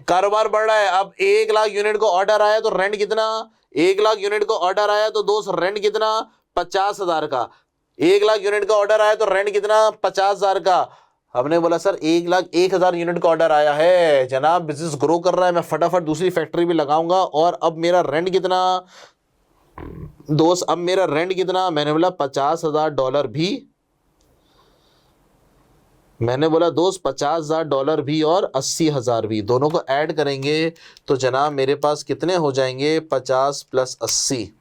S1: कारोबार बढ़ रहा है। अब 1 लाख यूनिट को ऑर्डर आया तो रेंट कितना? 1 लाख यूनिट को ऑर्डर आया तो दोस्त रेंट कितना? 50,000 का। 1 लाख यूनिट का ऑर्डर आया तो रेंट कितना? 50,000 का। हमने बोला सर 1,01,000 यूनिट का ऑर्डर आया है जनाब, बिजनेस ग्रो कर रहा है, मैं फटाफट दूसरी फैक्ट्री भी लगाऊंगा और अब मेरा रेंट कितना दोस्त? अब मेरा रेंट कितना? मैंने बोला $50,000 भी। मैंने बोला दोस्त $50,000 भी और 80,000 भी, दोनों को ऐड करेंगे तो जनाब मेरे पास कितने हो जाएंगे? 50 + 80।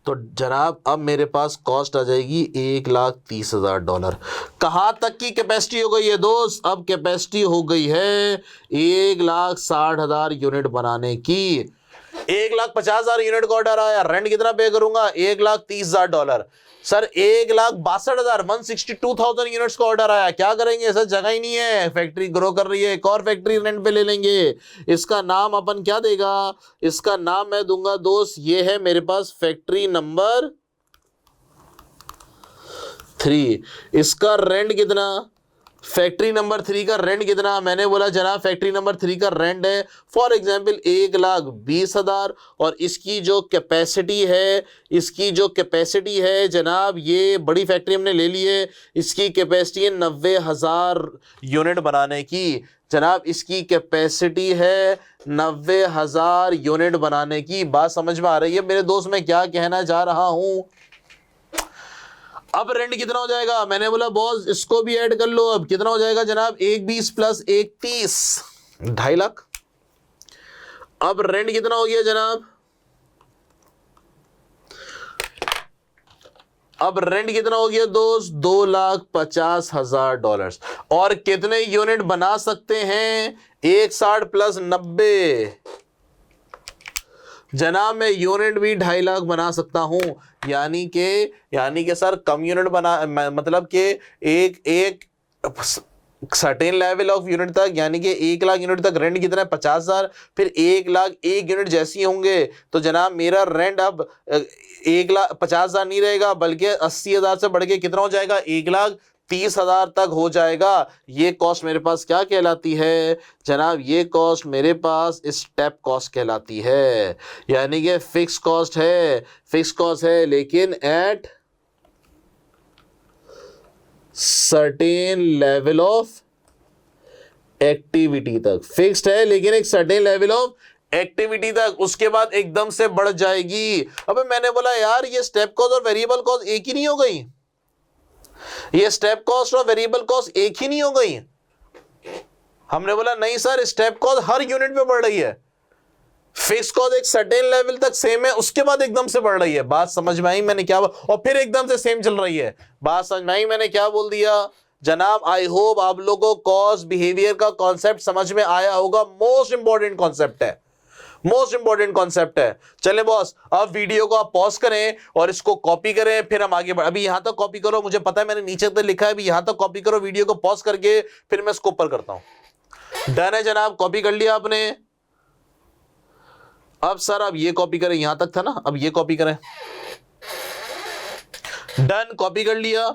S1: तो जनाब अब मेरे पास कॉस्ट आ जाएगी $1,30,000। कहाँ तक की कैपेसिटी हो गई है दोस्त? अब कैपेसिटी हो गई है 1,60,000 यूनिट बनाने की। 1,50,000 यूनिट का ऑर्डर आया, रेंट कितना पे करूंगा? $1,30,000। सर 1,62,000 162,000 यूनिट्स का ऑर्डर आया, क्या करेंगे सर? जगह ही नहीं है, फैक्ट्री ग्रो कर रही है, एक और फैक्ट्री रेंट पे ले लेंगे। इसका नाम अपन क्या देगा? इसका नाम मैं दूंगा दोस्त, ये है मेरे पास फैक्ट्री नंबर 3। इसका रेंट कितना? फैक्ट्री नंबर 3 का रेंट कितना? मैंने बोला जनाब फैक्ट्री नंबर 3 का रेंट है फॉर एग्जांपल 1,20,000 और इसकी जो कैपेसिटी है जनाब, ये बड़ी फैक्ट्री हमने ले ली है, इसकी कैपेसिटी है 90,000 यूनिट बनाने की। जनाब इसकी कैपेसिटी है 90,000 यूनिट बनाने की। बात समझ में आ रही है मेरे दोस्त मैं क्या कहना जा रहा हूं? अब रेंट कितना हो जाएगा? मैंने बोला बॉस इसको भी ऐड कर लो। अब कितना हो जाएगा जनाब? 1,20 + 1,30 2.5 लाख। अब रेंट कितना हो गया जनाब? अब रेंट कितना हो गया दोस्त? $2,50,000। और कितने यूनिट बना सकते हैं? 160 + 90 जनाब मैं यूनिट भी 2.5 लाख बना सकता हूं। यानी कि सर कम यूनिट बना मतलब कि एक सर्टेन लेवल ऑफ यूनिट तक, यानी कि 1 लाख यूनिट तक रेंट कितना है? 50,000। फिर 1 लाख 1 यूनिट जैसी होंगे तो जनाब मेरा रेंट अब 1,50,000 नहीं रहेगा बल्कि 80,000 से बढ़ के कितना हो जाएगा? 1,30,000 तक हो जाएगा। ये कॉस्ट मेरे पास क्या कहलाती है जनाब? ये कॉस्ट मेरे पास स्टेप कॉस्ट कहलाती है। यानी कि फिक्स कॉस्ट है लेकिन at certain level of activity तक। फिक्स्ड है लेकिन एक सर्टेन लेवल ऑफ एक्टिविटी तक, उसके बाद एकदम से बढ़ जाएगी। अबे मैंने बोला यार ये स्टेप कॉस्ट और वेरिएबल कॉस्ट एक ही नहीं हो गई? ये स्टेप कॉस्ट और वेरिएबल कॉस्ट एक ही नहीं हो गई? हमने बोला नहीं सर, स्टेप कॉस्ट हर यूनिट पे बढ़ रही है, फिक्स कॉस्ट एक सर्टेन लेवल तक सेम है, उसके बाद एकदम से बढ़ रही है। बात समझ में आई मैंने क्या? और फिर एकदम से सेम चल रही है। बात समझ में आई मैंने क्या बोल दिया जनाब? आई होप आप लोगों को कॉस्ट बिहेवियर का कॉन्सेप्ट समझ में आया होगा। मोस्ट इंपॉर्टेंट कॉन्सेप्ट है। चले बॉस अब वीडियो को आप पॉज करें और इसको कॉपी करें, फिर हम आगे अभी यहां तक कॉपी करो, मुझे पता है मैंने नीचे तक लिखा है, अभी यहां तक कॉपी करो, वीडियो को पॉज करके फिर मैं इसको ऊपर करता हूं। डन है जनाब? कॉपी कर लिया आपने? अब सर अब ये कॉपी करें, यहां तक था ना, अब ये कॉपी करें। डन, कॉपी कर लिया।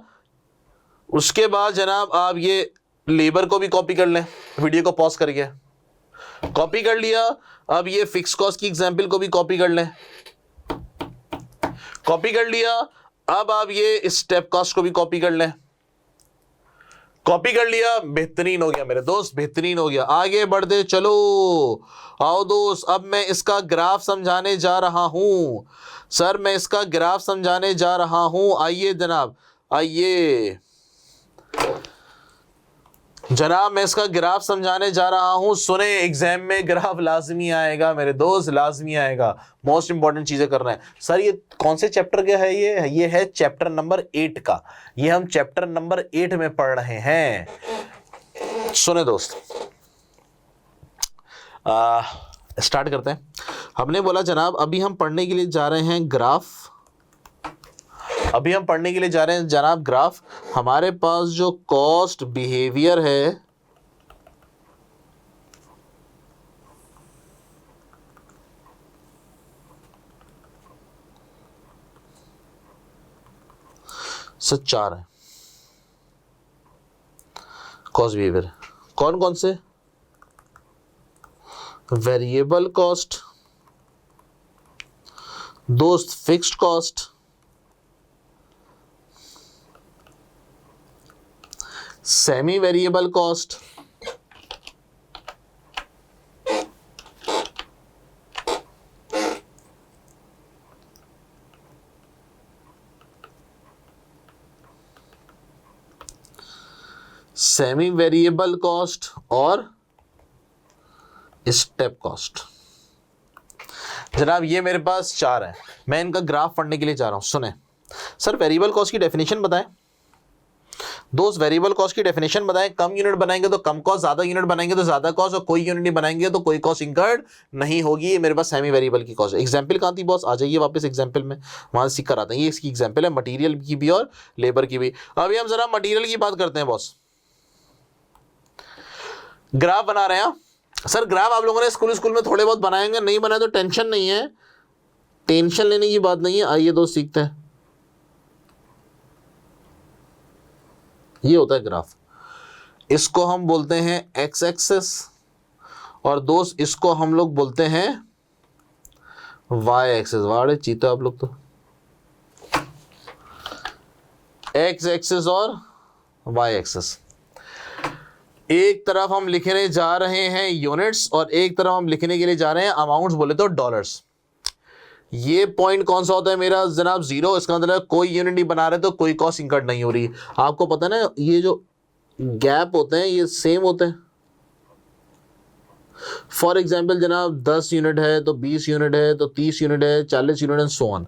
S1: उसके बाद जनाब आप ये लेबर को भी कॉपी कर लें, वीडियो को पॉज करके कॉपी कर लिया। अब ये फिक्स कॉस्ट की एग्जांपल को भी कॉपी कर लें, कॉपी कर लिया। अब आप ये स्टेप कॉस्ट को भी कॉपी कर लें, कॉपी कर लिया। बेहतरीन हो गया मेरे दोस्त, बेहतरीन हो गया। आगे बढ़ते चलो, आओ दोस्त अब मैं इसका ग्राफ समझाने जा रहा हूं। सर मैं इसका ग्राफ समझाने जा रहा हूं। आइए जनाब आइए, जनाब मैं इसका ग्राफ समझाने जा रहा हूं, सुने, एग्जाम में ग्राफ लाजमी आएगा मेरे दोस्त, लाजमी आएगा। मोस्ट इंपॉर्टेंट चीजें कर रहे हैं सर। ये कौन से चैप्टर का है? ये है चैप्टर नंबर 8 का। ये हम चैप्टर नंबर 8 में पढ़ रहे हैं। सुने दोस्त, स्टार्ट करते हैं। हमने बोला जनाब अभी हम पढ़ने के लिए जा रहे हैं ग्राफ। अभी हम पढ़ने के लिए जा रहे हैं जनाब ग्राफ। हमारे पास जो कॉस्ट बिहेवियर है, सब 4 है कॉस्ट बिहेवियर। कौन कौन से? वेरिएबल कॉस्ट दोस्त, fixed cost, semi variable cost, semi variable cost और स्टेप कॉस्ट। जनाब ये मेरे पास 4 है, मैं इनका ग्राफ पढ़ने के लिए जा रहा हूं। सुने सर, वेरिएबल कॉस्ट की डेफिनेशन बताएं दोस्त। वेरिएबल कॉस्ट की डेफिनेशन बताएं। कम यूनिट बनाएंगे तो कम कॉस्ट, ज्यादा यूनिट बनाएंगे तो ज्यादा कॉस्ट, और कोई यूनिट नहीं बनाएंगे तो कोई कॉस्ट इंकर्ड नहीं होगी। ये मेरे पास सेमी वेरिएबल की कॉस्ट है। एग्जांपल कहां थी बॉस? आ जाइए वापस एग्जांपल में, वहां सीख कर आते हैं। ये इसकी एग्जांपल है, मटेरियल की भी और लेबर की भी। अभी हम जरा मटेरियल की बात करते हैं बॉस। ग्राफ बना रहे हैं सर। ग्राफ आप लोगों ने स्कूल में थोड़े बहुत बनाएंगे, नहीं बनाए तो टेंशन नहीं है, टेंशन लेने की बात नहीं है। आइए दोस्त सीखते हैं। ये होता है ग्राफ, इसको हम बोलते हैं एक्स एक्सिस, और दोस्त इसको हम लोग बोलते हैं वाई एक्सिस। वाड़े चीते आप लोग तो। एक्स एक्सिस और वाई एक्सिस। एक तरफ हम लिखने जा रहे हैं यूनिट्स, और एक तरफ हम लिखने के लिए जा रहे हैं अमाउंट्स, बोले तो डॉलर्स। ये पॉइंट कौन सा होता है मेरा जनाब? 0। इसका मतलब कोई यूनिट नहीं बना रहे तो कोई कॉस्ट इंकर्ड नहीं हो रही। आपको पता है ना, ये जो गैप होते हैं ये सेम होते हैं। फॉर एग्जाम्पल जनाब 10 यूनिट है तो 20 यूनिट है तो 30 यूनिट है, 40 unit and so on.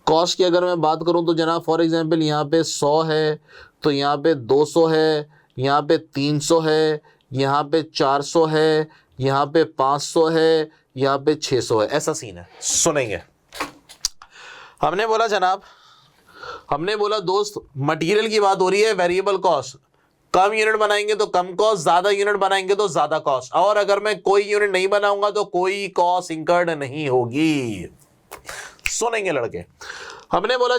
S1: Cost की अगर मैं बात करूं तो जनाब फॉर एग्जाम्पल यहाँ पे 100 है तो यहाँ पे 200 है, यहाँ पे 300 है, यहाँ पे 400 है, यहाँ पे 500 है, यहाँ पे 600 है। ऐसा सीन है। सुनेंगे, हमने बोला जनाब, हमने बोला दोस्त मटेरियल की बात हो रही है। वेरिएबल कॉस्ट, कम यूनिट बनाएंगे तो कम कॉस्ट, ज्यादा यूनिट बनाएंगे तो ज्यादा कॉस्ट, और अगर मैं कोई यूनिट नहीं बनाऊंगा तो कोई कॉस्ट इंकर्ड नहीं होगी। सुनेंगे लड़के। हमने बोला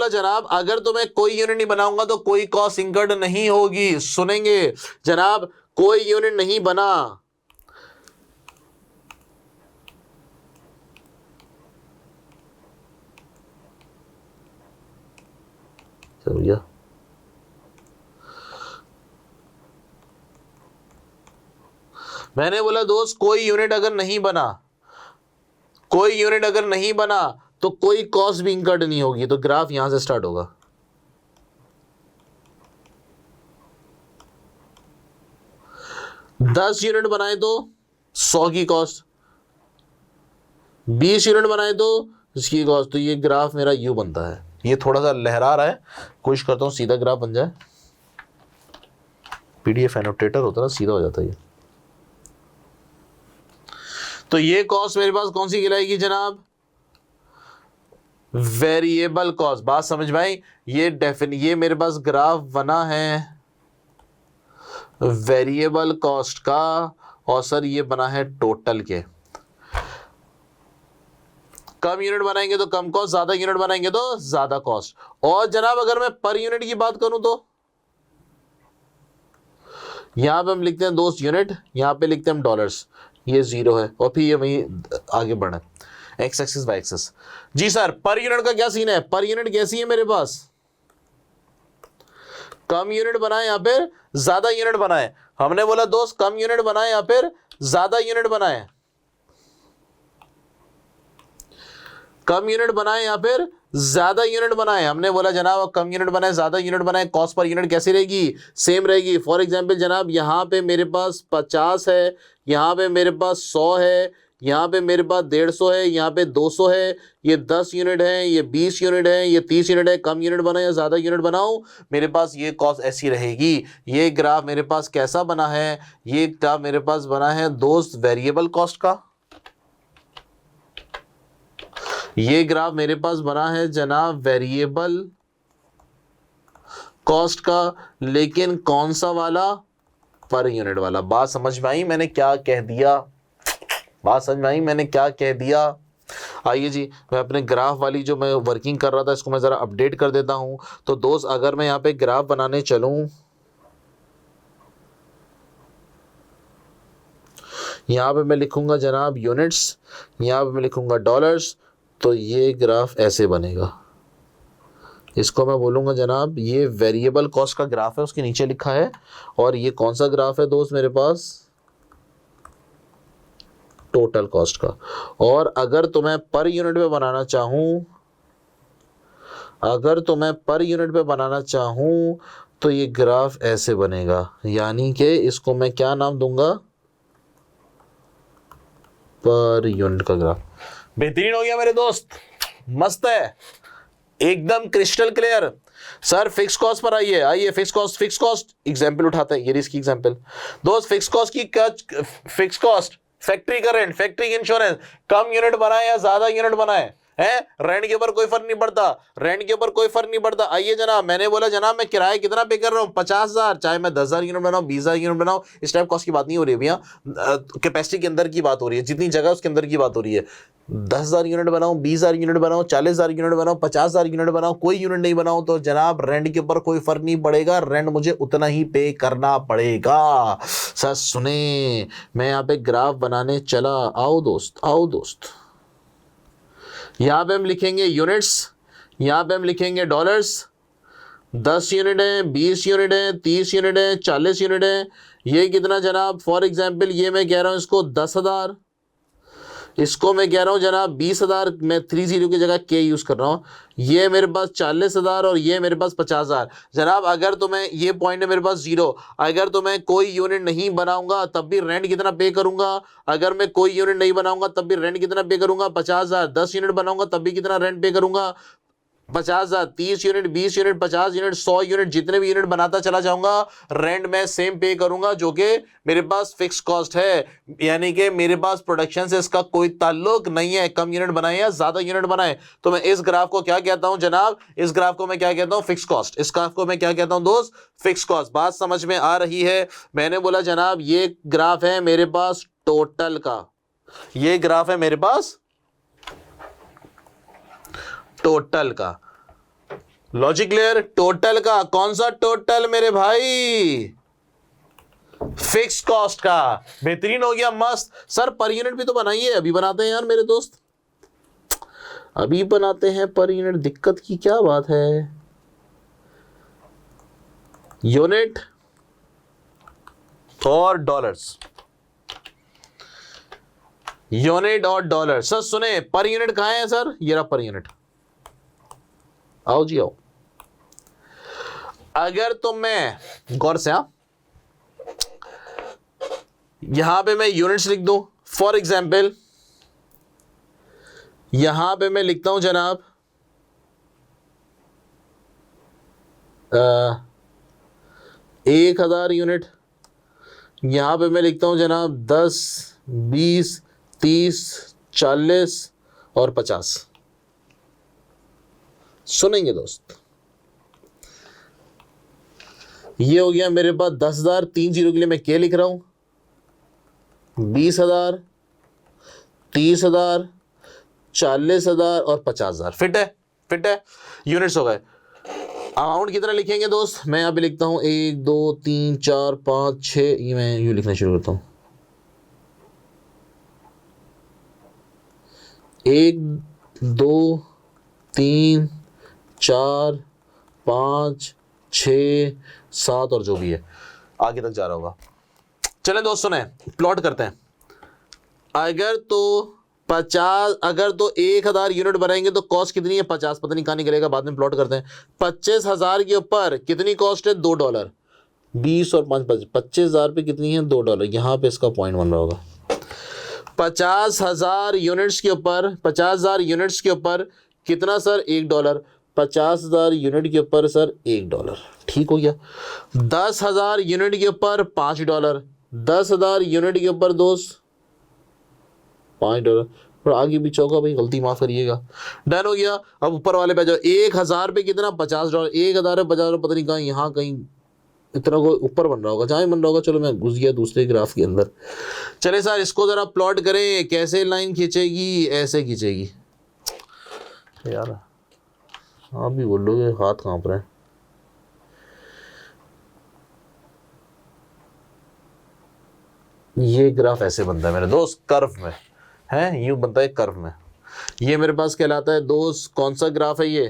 S1: जनाब अगर तो मैं कोई यूनिट नहीं बनाऊंगा तो कोई कॉस्ट इंकर्ड नहीं होगी। सुनेंगे जनाब, कोई यूनिट नहीं बना, भैया मैंने बोला दोस्त कोई यूनिट अगर नहीं बना, कोई यूनिट अगर नहीं बना तो कोई कॉस्ट भी इंकर्ड नहीं होगी। तो ग्राफ यहां से स्टार्ट होगा। दस यूनिट बनाए तो 100 की कॉस्ट, 20 यूनिट बनाए तो इसकी कॉस्ट। तो ये ग्राफ मेरा यू बनता है। ये थोड़ा सा लहरा रहा है, कोशिश करता हूं सीधा ग्राफ बन जाए। पीडीएफ एनोटेटर होता है ना, सीधा हो जाता है ये। तो ये कॉस्ट मेरे पास कौन सी गिराएगी जनाब? Variable cost. बात समझ भाई? ये मेरे पास ग्राफ बना है वेरिएबल कॉस्ट का, और सर ये बना है टोटल के। कम यूनिट बनाएंगे तो कम कॉस्ट, ज्यादा यूनिट बनाएंगे तो ज्यादा कॉस्ट। और जनाब अगर मैं पर यूनिट की बात करूं तो यहां पे हम लिखते हैं दोस्त यूनिट, यहां पे लिखते हैं हम डॉलर्स। ये 0 है और फिर ये वही आगे बढ़ा, एक्स एक्सिस वाई एक्सिस। जी सर, पर यूनिट का क्या सीन है? पर यूनिट कैसी है मेरे पास? कम यूनिट बनाए या फिर ज्यादा यूनिट बनाए? हमने बोला दोस्त कम यूनिट बनाए या फिर ज्यादा यूनिट बनाए? कम यूनिट बनाए या फिर ज्यादा यूनिट बनाए, हमने बोला जनाब कम यूनिट बनाए ज्यादा यूनिट बनाए, कॉस्ट पर यूनिट कैसी रहेगी, सेम रहेगी। फॉर एग्जांपल जनाब यहाँ पे मेरे पास 50 है, यहाँ पे मेरे पास 100 है, यहाँ पे मेरे पास 150 है, यहाँ पे 200 है, ये 10 यूनिट है, ये 20 यूनिट है, ये 30 यूनिट है। कम यूनिट बनाओ या ज्यादा यूनिट बनाओ, मेरे पास ये कॉस्ट ऐसी रहेगी। ये ग्राफ मेरे पास कैसा बना है, ये ग्राफ मेरे पास बना है दोस्त वेरिएबल कॉस्ट का। ये ग्राफ मेरे पास बना है जनाब वेरिएबल कॉस्ट का, लेकिन कौन सा वाला, पर यूनिट वाला। बात समझ में आई मैंने क्या कह दिया, बात समझ में आई मैंने क्या कह दिया। आइए जी, मैं अपने ग्राफ वाली जो मैं वर्किंग कर रहा था इसको मैं ज़रा अपडेट कर देता हूं। तो दोस्त अगर मैं यहाँ पे ग्राफ बनाने चलूं, यहाँ पे मैं लिखूंगा जनाब यूनिट्स, यहाँ पे मैं लिखूंगा डॉलर्स, तो ये ग्राफ ऐसे बनेगा। इसको मैं बोलूँगा जनाब ये वेरिएबल कॉस्ट का ग्राफ है, उसके नीचे लिखा है। और ये कौन सा ग्राफ है दोस्त मेरे पास, टोटल कॉस्ट का। और अगर तो मैं पर यूनिट पे बनाना चाहूँ, अगर तो मैं पर यूनिट पे बनाना चाहूँ तो ये ग्राफ ऐसे बनेगा, यानी कि इसको मैं क्या नाम दूंगा, पर यूनिट का ग्राफ। बेहतरीन हो गया मेरे दोस्त, मस्त है, एकदम crystal clear. Sir fix cost per आइए, आइए फिक्स कॉस्ट एग्जांपल उठाते हैं। ये इसकी एग्जांपल दोस्त, फिक्स कॉस्ट की फिक्स कॉस्ट, फैक्ट्री का रेंट, फैक्ट्री इंश्योरेंस, कम यूनिट बनाए या ज्यादा यूनिट बनाए है, रेंट के ऊपर कोई फर्क नहीं पड़ता, रेंट के ऊपर कोई फर्क नहीं पड़ता। आइए जनाब, मैंने बोला जनाब मैं किराया कितना पे कर रहा हूँ, 50,000, चाहे मैं 10,000 यूनिट बनाऊँ, 20,000 यूनिट बनाऊँ, इस टाइप कॉस्ट की बात नहीं हो रही है भैया, कैपेसिटी के अंदर की बात हो रही है, जितनी जगह उसके अंदर की बात हो रही है। 10,000 यूनिट बनाऊँ, 20,000 यूनिट बनाऊँ, 40,000 यूनिट बनाऊँ, 50,000 यूनिट बनाऊँ, कोई यूनिट नहीं बनाऊँ, तो जनाब रेंट के ऊपर कोई फर्क नहीं पड़ेगा, रेंट मुझे उतना ही पे करना पड़ेगा। सर सुने, मैं यहाँ पे ग्राफ बनाने चला, आओ दोस्त, आओ दोस्त। यहाँ पे हम लिखेंगे यूनिट्स, यहाँ पे हम लिखेंगे डॉलर्स। 10 यूनिट है, 20 यूनिट है, 30 यूनिट है, 40 यूनिट है। ये कितना जनाब, फॉर एग्जांपल ये मैं कह रहा हूँ इसको 10,000, इसको मैं कह रहा हूँ जनाब 20,000, मैं 30 की जगह के यूज़ कर रहा हूँ। ये मेरे पास 40,000 और ये मेरे पास 50,000। जनाब अगर तो मैं, ये पॉइंट है मेरे पास 0, अगर तो मैं कोई यूनिट नहीं बनाऊंगा तब भी रेंट कितना पे करूंगा, अगर मैं कोई यूनिट नहीं बनाऊंगा तब भी रेंट कितना पे करूंगा, 50,000। 10 यूनिट बनाऊंगा तब भी कितना रेंट पे करूंगा, 50,000। 30 यूनिट, 20 यूनिट, 50 यूनिट, 100 यूनिट, जितने भी यूनिट बनाता चला जाऊंगा रेंट में सेम पे करूंगा, जो कि मेरे पास फिक्स कॉस्ट है, यानी कि मेरे पास प्रोडक्शन से इसका कोई ताल्लुक नहीं है, कम यूनिट बनाए या ज्यादा यूनिट बनाए। तो मैं इस ग्राफ को क्या कहता हूं जनाब, इस ग्राफ को मैं क्या कहता हूं, फिक्स कॉस्ट। इस ग्राफ को मैं क्या कहता हूं दोस्त, फिक्स कॉस्ट। बात समझ में आ रही है। मैंने बोला जनाब ये ग्राफ है मेरे पास टोटल का, ये ग्राफ है मेरे पास टोटल का। लॉजिक क्लियर, टोटल का। कौन सा टोटल मेरे भाई, फिक्स कॉस्ट का। बेहतरीन हो गया, मस्त। सर पर यूनिट भी तो बनाइए, अभी बनाते हैं यार मेरे दोस्त, अभी बनाते हैं पर यूनिट, दिक्कत की क्या बात है। यूनिट और डॉलर्स, यूनिट और डॉलर। सर सुने, पर यूनिट कहां है सर, ये रहा पर यूनिट, आओ जी आओ। अगर तो मैं गौर से, यहां पे मैं यूनिट्स लिख दूं, फॉर एग्जाम्पल यहां पे मैं लिखता हूं जनाब 1,000 यूनिट, यहां पे मैं लिखता हूं जनाब 10, 20, 30, 40 और 50। सुनेंगे दोस्त, ये हो गया मेरे पास 10,000, 3 जीरो के लिए मैं क्या लिख रहा हूं, 20,000, 30,000, 40,000 और 50,000। फिट है, फिट है, यूनिट्स हो गए। अमाउंट कितना लिखेंगे दोस्त, मैं यहां पे लिखता हूं 1, 2, 3, 4, 5, 6, ये मैं यूं लिखना शुरू करता हूं, 1, 2, 3, 4, 5, 6, 7 और जो भी है आगे तक जा रहा होगा। चलें दोस्त सुने, प्लॉट करते हैं। अगर तो 50 अगर तो 1000 यूनिट बनाएंगे तो कॉस्ट कितनी है 50, पता नहीं कहाँ निकलेगा, बाद में प्लॉट करते हैं। 25,000 के ऊपर कितनी कॉस्ट है $2, 20 और 5 25,000 पे कितनी है $2, यहाँ पे इसका पॉइंट बन रहा होगा। 50,000 यूनिट्स के ऊपर 50,000 यूनिट्स के ऊपर कितना सर $1, 50,000 यूनिट के ऊपर सर $1, ठीक हो गया। 10,000 यूनिट के ऊपर $5, 10,000 यूनिट के ऊपर दोस्त $5, और आगे भी चौका भाई, गलती माफ करिएगा। डन हो गया। अब ऊपर वाले पे जाओ, 1,000 पे कितना $50, 1,000 पे $50, पता नहीं कहाँ, यहाँ कहीं इतना को ऊपर बन रहा होगा, जहाँ बन रहा होगा। चलो मैं घुस गया दूसरे ग्राफ के अंदर। चले सर इसको जरा प्लॉट करें, कैसे लाइन खींचेगी, ऐसे खींचेगी यार, आप भी बोलोगे हाथ कांप रहे हैं। ये ग्राफ ऐसे बनता है मेरे दोस्त, कर्व में है, यूं बनता है कर्व में। ये मेरे पास कहलाता है दोस्त, कौन सा ग्राफ है ये,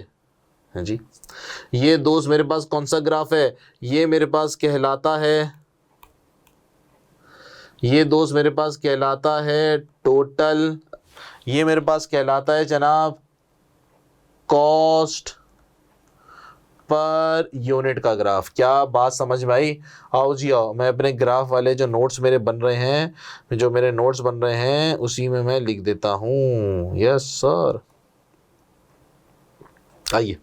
S1: है जी, ये दोस्त मेरे पास कौन सा ग्राफ है, ये मेरे पास कहलाता है, ये दोस्त मेरे पास कहलाता है टोटल, ये मेरे पास कहलाता है जनाब कॉस्ट पर यूनिट का ग्राफ। क्या बात समझ में आई? आओ जी आओ, मैं अपने ग्राफ वाले जो नोट्स मेरे बन रहे हैं, जो मेरे नोट्स बन रहे हैं उसी में मैं लिख देता हूँ। यस सर, आइए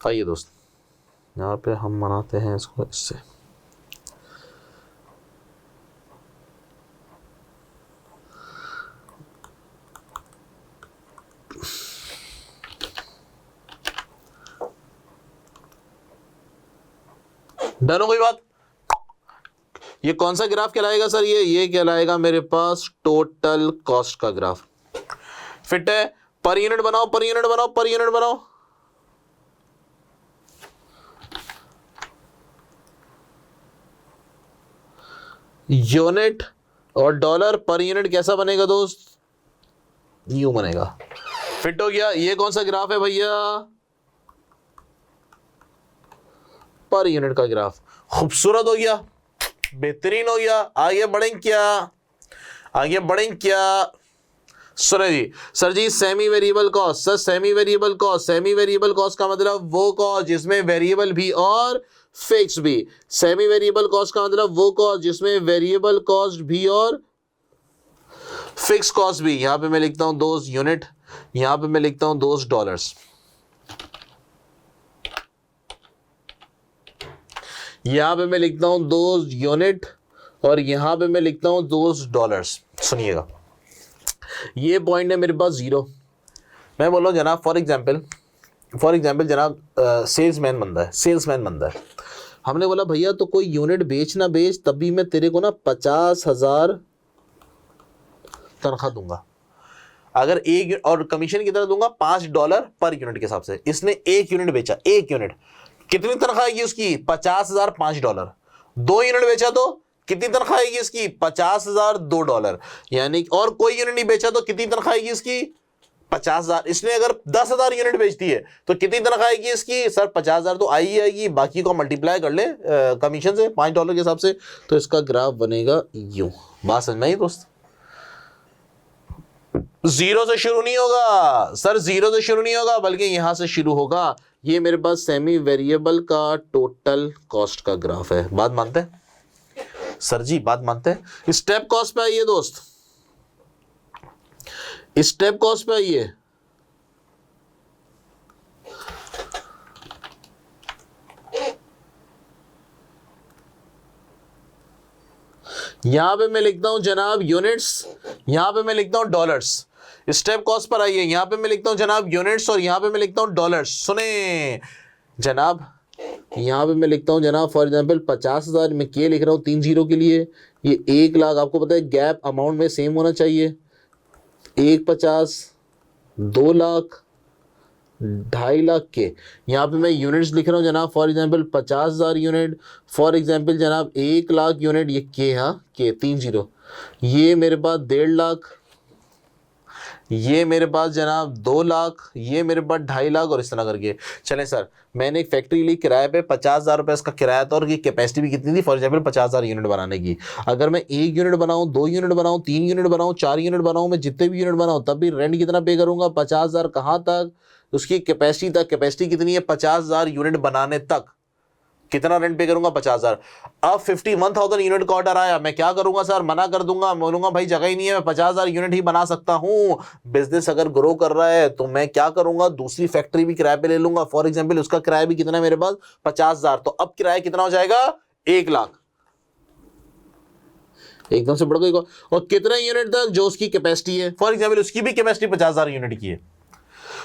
S1: आइए दोस्त, यहाँ पे हम बनाते हैं इसको इससे। डन हो गई बात? ये कौन सा ग्राफ कहलाएगा सर? ये कहलाएगा मेरे पास टोटल कॉस्ट का ग्राफ। फिट है? पर यूनिट बनाओ, पर यूनिट बनाओ, पर यूनिट बनाओ। यूनिट और डॉलर पर यूनिट कैसा बनेगा दोस्त? यूं बनेगा। फिट हो गया? ये कौन सा ग्राफ है भैया? पर यूनिट का ग्राफ। खूबसूरत हो गया, बेहतरीन हो गया। आगे बढ़ें क्या? आगे बढ़ें क्या? सुने जी सर जी, semi variable cost. Sir semi variable cost, semi variable cost का मतलब वो कॉस्ट जिसमें वेरिएबल भी और फिक्स भी। सेमी वेरिएबल कॉस्ट का मतलब वो कॉस्ट जिसमें वेरिएबल कॉस्ट भी और फिक्स कॉस्ट भी। यहां पे मैं लिखता हूं दोस्त यूनिट, यहां पे मैं लिखता हूं दोस्त डॉलर्स, यहां पे मैं लिखता हूं दोस्त यूनिट, और यहां पे मैं लिखता हूं दोस्त डॉलर्स। सुनिएगा, ये पॉइंट है मेरे पास 0। मैं बोल रहा हूं जनाब, फॉर एग्जाम्पल जनाब सेल्समैन बंदा है। हमने बोला भैया तो कोई यूनिट बेच ना बेच, तभी मैं तेरे को ना 50,000 तनख्वाह दूंगा। अगर एक और कमीशन की तरह दूंगा $5 पर यूनिट के हिसाब से। इसने एक यूनिट बेचा, एक यूनिट, कितनी तनख्वाह आएगी उसकी? 50,000 $5। 2 यूनिट बेचा तो कितनी तनख्वाह आएगी इसकी? 50,000 $2। यानी और कोई यूनिट नहीं बेचा तो कितनी तनख्वाह आएगी इसकी? 50,000। इसने अगर 10,000 यूनिट बेचती है तो कितनी तनख्वाह आएगी इसकी? सर 50,000 तो आई ही आएगी, बाकी को मल्टीप्लाई कर ले कमीशन से $5 के हिसाब से, तो इसका ग्राफ बनेगा यूं। बात समझ में आई दोस्त? 0 से शुरू नहीं होगा सर, 0 से शुरू नहीं होगा, बल्कि यहां से शुरू होगा। ये मेरे पास सेमी वेरिएबल का टोटल कॉस्ट का ग्राफ है। बात मानते हैं सर जी? बात मानते हैं? स्टेप कॉस्ट पे आइए दोस्त, स्टेप कॉस्ट पे आइए। यहां पे मैं लिखता हूं जनाब यूनिट्स, यहां पे मैं लिखता हूं डॉलर्स। स्टेप कॉस्ट पर आइए, यहां पे मैं लिखता हूं जनाब यूनिट्स, और यहां पे मैं लिखता हूं डॉलर्स। सुने जनाब, यहां पे मैं लिखता हूं जनाब फॉर एग्जांपल 50,000, मैं के लिख रहा हूं 3 0 के लिए। ये 1 लाख, आपको पता है गैप अमाउंट में सेम होना चाहिए। 1,50,000, 2 लाख, 2.5 लाख के। यहाँ पे मैं यूनिट्स लिख रहा हूँ जनाब for example 50,000 unit, for example जनाब 1 लाख यूनिट। ये के, हाँ के 3 0। ये मेरे पास 1.5 लाख, ये मेरे पास जनाब 2 लाख, ये मेरे पास 2.5 लाख और इस तरह करके। चलें सर, मैंने एक फैक्ट्री ली किराए पे, 50,000 रुपये इसका किराया था और ये कैपेसिटी भी कितनी थी, फॉर एग्जाम्पल 50,000 यूनिट बनाने की। अगर मैं 1 यूनिट बनाऊँ, 2 यूनिट बनाऊँ, 3 यूनिट बनाऊँ, 4 यूनिट बनाऊँ, मैं जितने भी यूनिट बनाऊँ तब भी रेंट कितना पे करूँगा, 50,000। कहाँ तक, उसकी कैपेसिटी तक। कैपेसिटी कितनी है, 50,000 यूनिट बनाने तक। कितना रेंट पे करूंगा, 50,000। अब 51,000 यूनिट का ऑर्डर आया, मैं क्या करूंगा सर, मना कर दूंगा, बोलूंगा भाई जगह ही नहीं है, मैं 50,000 यूनिट ही बना सकता हूं। बिजनेस अगर ग्रो कर रहा है तो मैं क्या करूंगा, दूसरी फैक्ट्री भी किराए पे ले लूंगा। फॉर एग्जाम्पल उसका किराया भी कितना है मेरे पास, 50,000। तो अब किराया कितना हो जाएगा, 1 लाख। एकदम से बढ़ गई। और कितने यूनिट तक, जो उसकी कैपेसिटी है। फॉर एग्जाम्पल उसकी भी कैपेसिटी 50,000 यूनिट की है।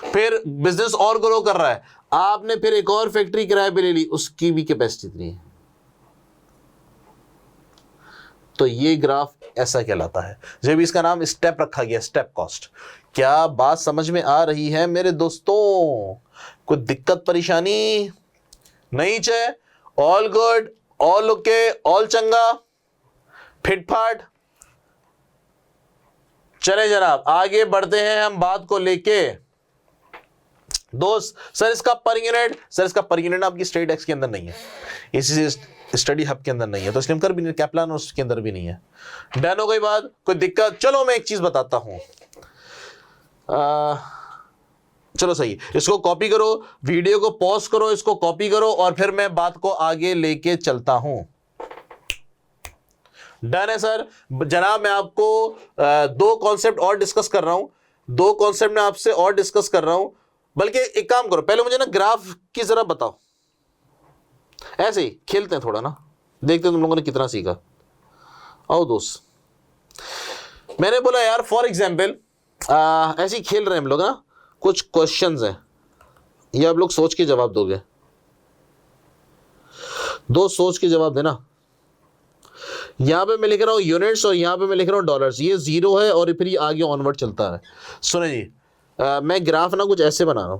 S1: फिर बिजनेस और ग्रो कर रहा है, आपने फिर एक और फैक्ट्री किराए पे ले ली, उसकी भी कैपेसिटी इतनी है। तो ये ग्राफ ऐसा कहलाता है, जब इसका नाम स्टेप रखा गया, स्टेप कॉस्ट। क्या बात समझ में आ रही है मेरे दोस्तों? कोई दिक्कत परेशानी नहीं चे? All good, all okay, all चंगा, फिटफाट। चले जनाब आगे बढ़ते हैं हम बात को लेके। दोस्त सर इसका पर यूनिट, सर इसका पर यूनिट आपकी स्ट्रेट एक्स के अंदर नहीं है, इसी स्टडी हब के अंदर नहीं है, तो इसलिए हम कर भी नहीं, कैप्लान उसके अंदर भी नहीं है। डन हो गई बात, कोई दिक्कत? चलो मैं एक चीज बताता हूं, चलो सही, इसको कॉपी करो, वीडियो को पॉज करो, इसको कॉपी करो और फिर मैं बात को आगे लेके चलता हूं। डन है सर। जनाब मैं आपको 2 कॉन्सेप्ट और डिस्कस कर रहा हूं, 2 कॉन्सेप्ट मैं आपसे और डिस्कस कर रहा हूं। बल्कि एक काम करो, पहले मुझे ना ग्राफ की जरा बताओ, ऐसे ही खेलते हैं थोड़ा ना, देखते हैं तुम लोगों ने कितना सीखा। आओ दोस्त, मैंने बोला यार फॉर एग्जाम्पल ऐसे ही खेल रहे हैं हम लोग ना, कुछ क्वेश्चंस हैं, ये आप लोग सोच के जवाब दोगे। दोस्त सोच के जवाब देना। यहां पे मैं लिख रहा हूं यूनिट्स और यहां पे मैं लिख रहा हूं डॉलर्स, ये 0 है और फिर ये आगे ऑनवर्ड चलता है। सुने जी, मैं ग्राफ ना कुछ ऐसे बना रहा हूं,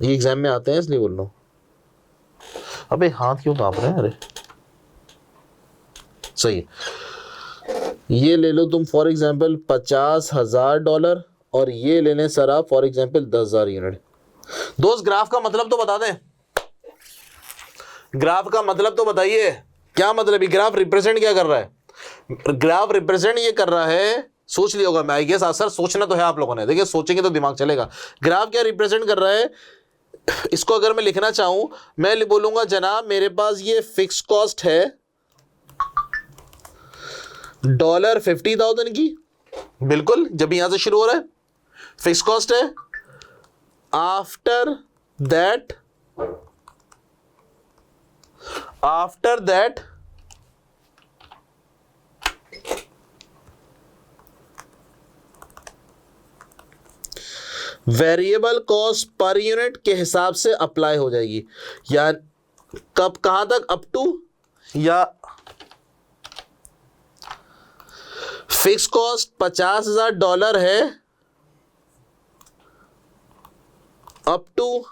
S1: ये एग्जाम में आते हैं इसलिए बोल रहा हूं। अबे हाथ क्यों कांप रहे हैं? अरे सही, ये ले लो तुम फॉर एग्जाम्पल $50,000 और ये लेने सर आप फॉर एग्जाम्पल 10,000 यूनिट। दोस्त ग्राफ का मतलब तो बता दें, ग्राफ का मतलब तो बताइए, क्या मतलब है? ग्राफ रिप्रेजेंट क्या कर रहा है? ग्राफ रिप्रेजेंट ये कर रहा है, सोच लिया होगा, मैं आई गेस सर सोचना तो है आप लोगों ने, देखिए सोचेंगे तो दिमाग चलेगा। ग्राफ क्या रिप्रेजेंट कर रहा है, इसको अगर मैं लिखना चाहूं, मैं बोलूंगा जनाब मेरे पास ये फिक्स कॉस्ट है $50,000 की, बिल्कुल जब यहां से शुरू हो रहा है फिक्स कॉस्ट है। After that variable cost per unit के हिसाब से अप्लाई हो जाएगी। या कब, कहां तक, अप टू, या फिक्स कॉस्ट $50,000 है अप टू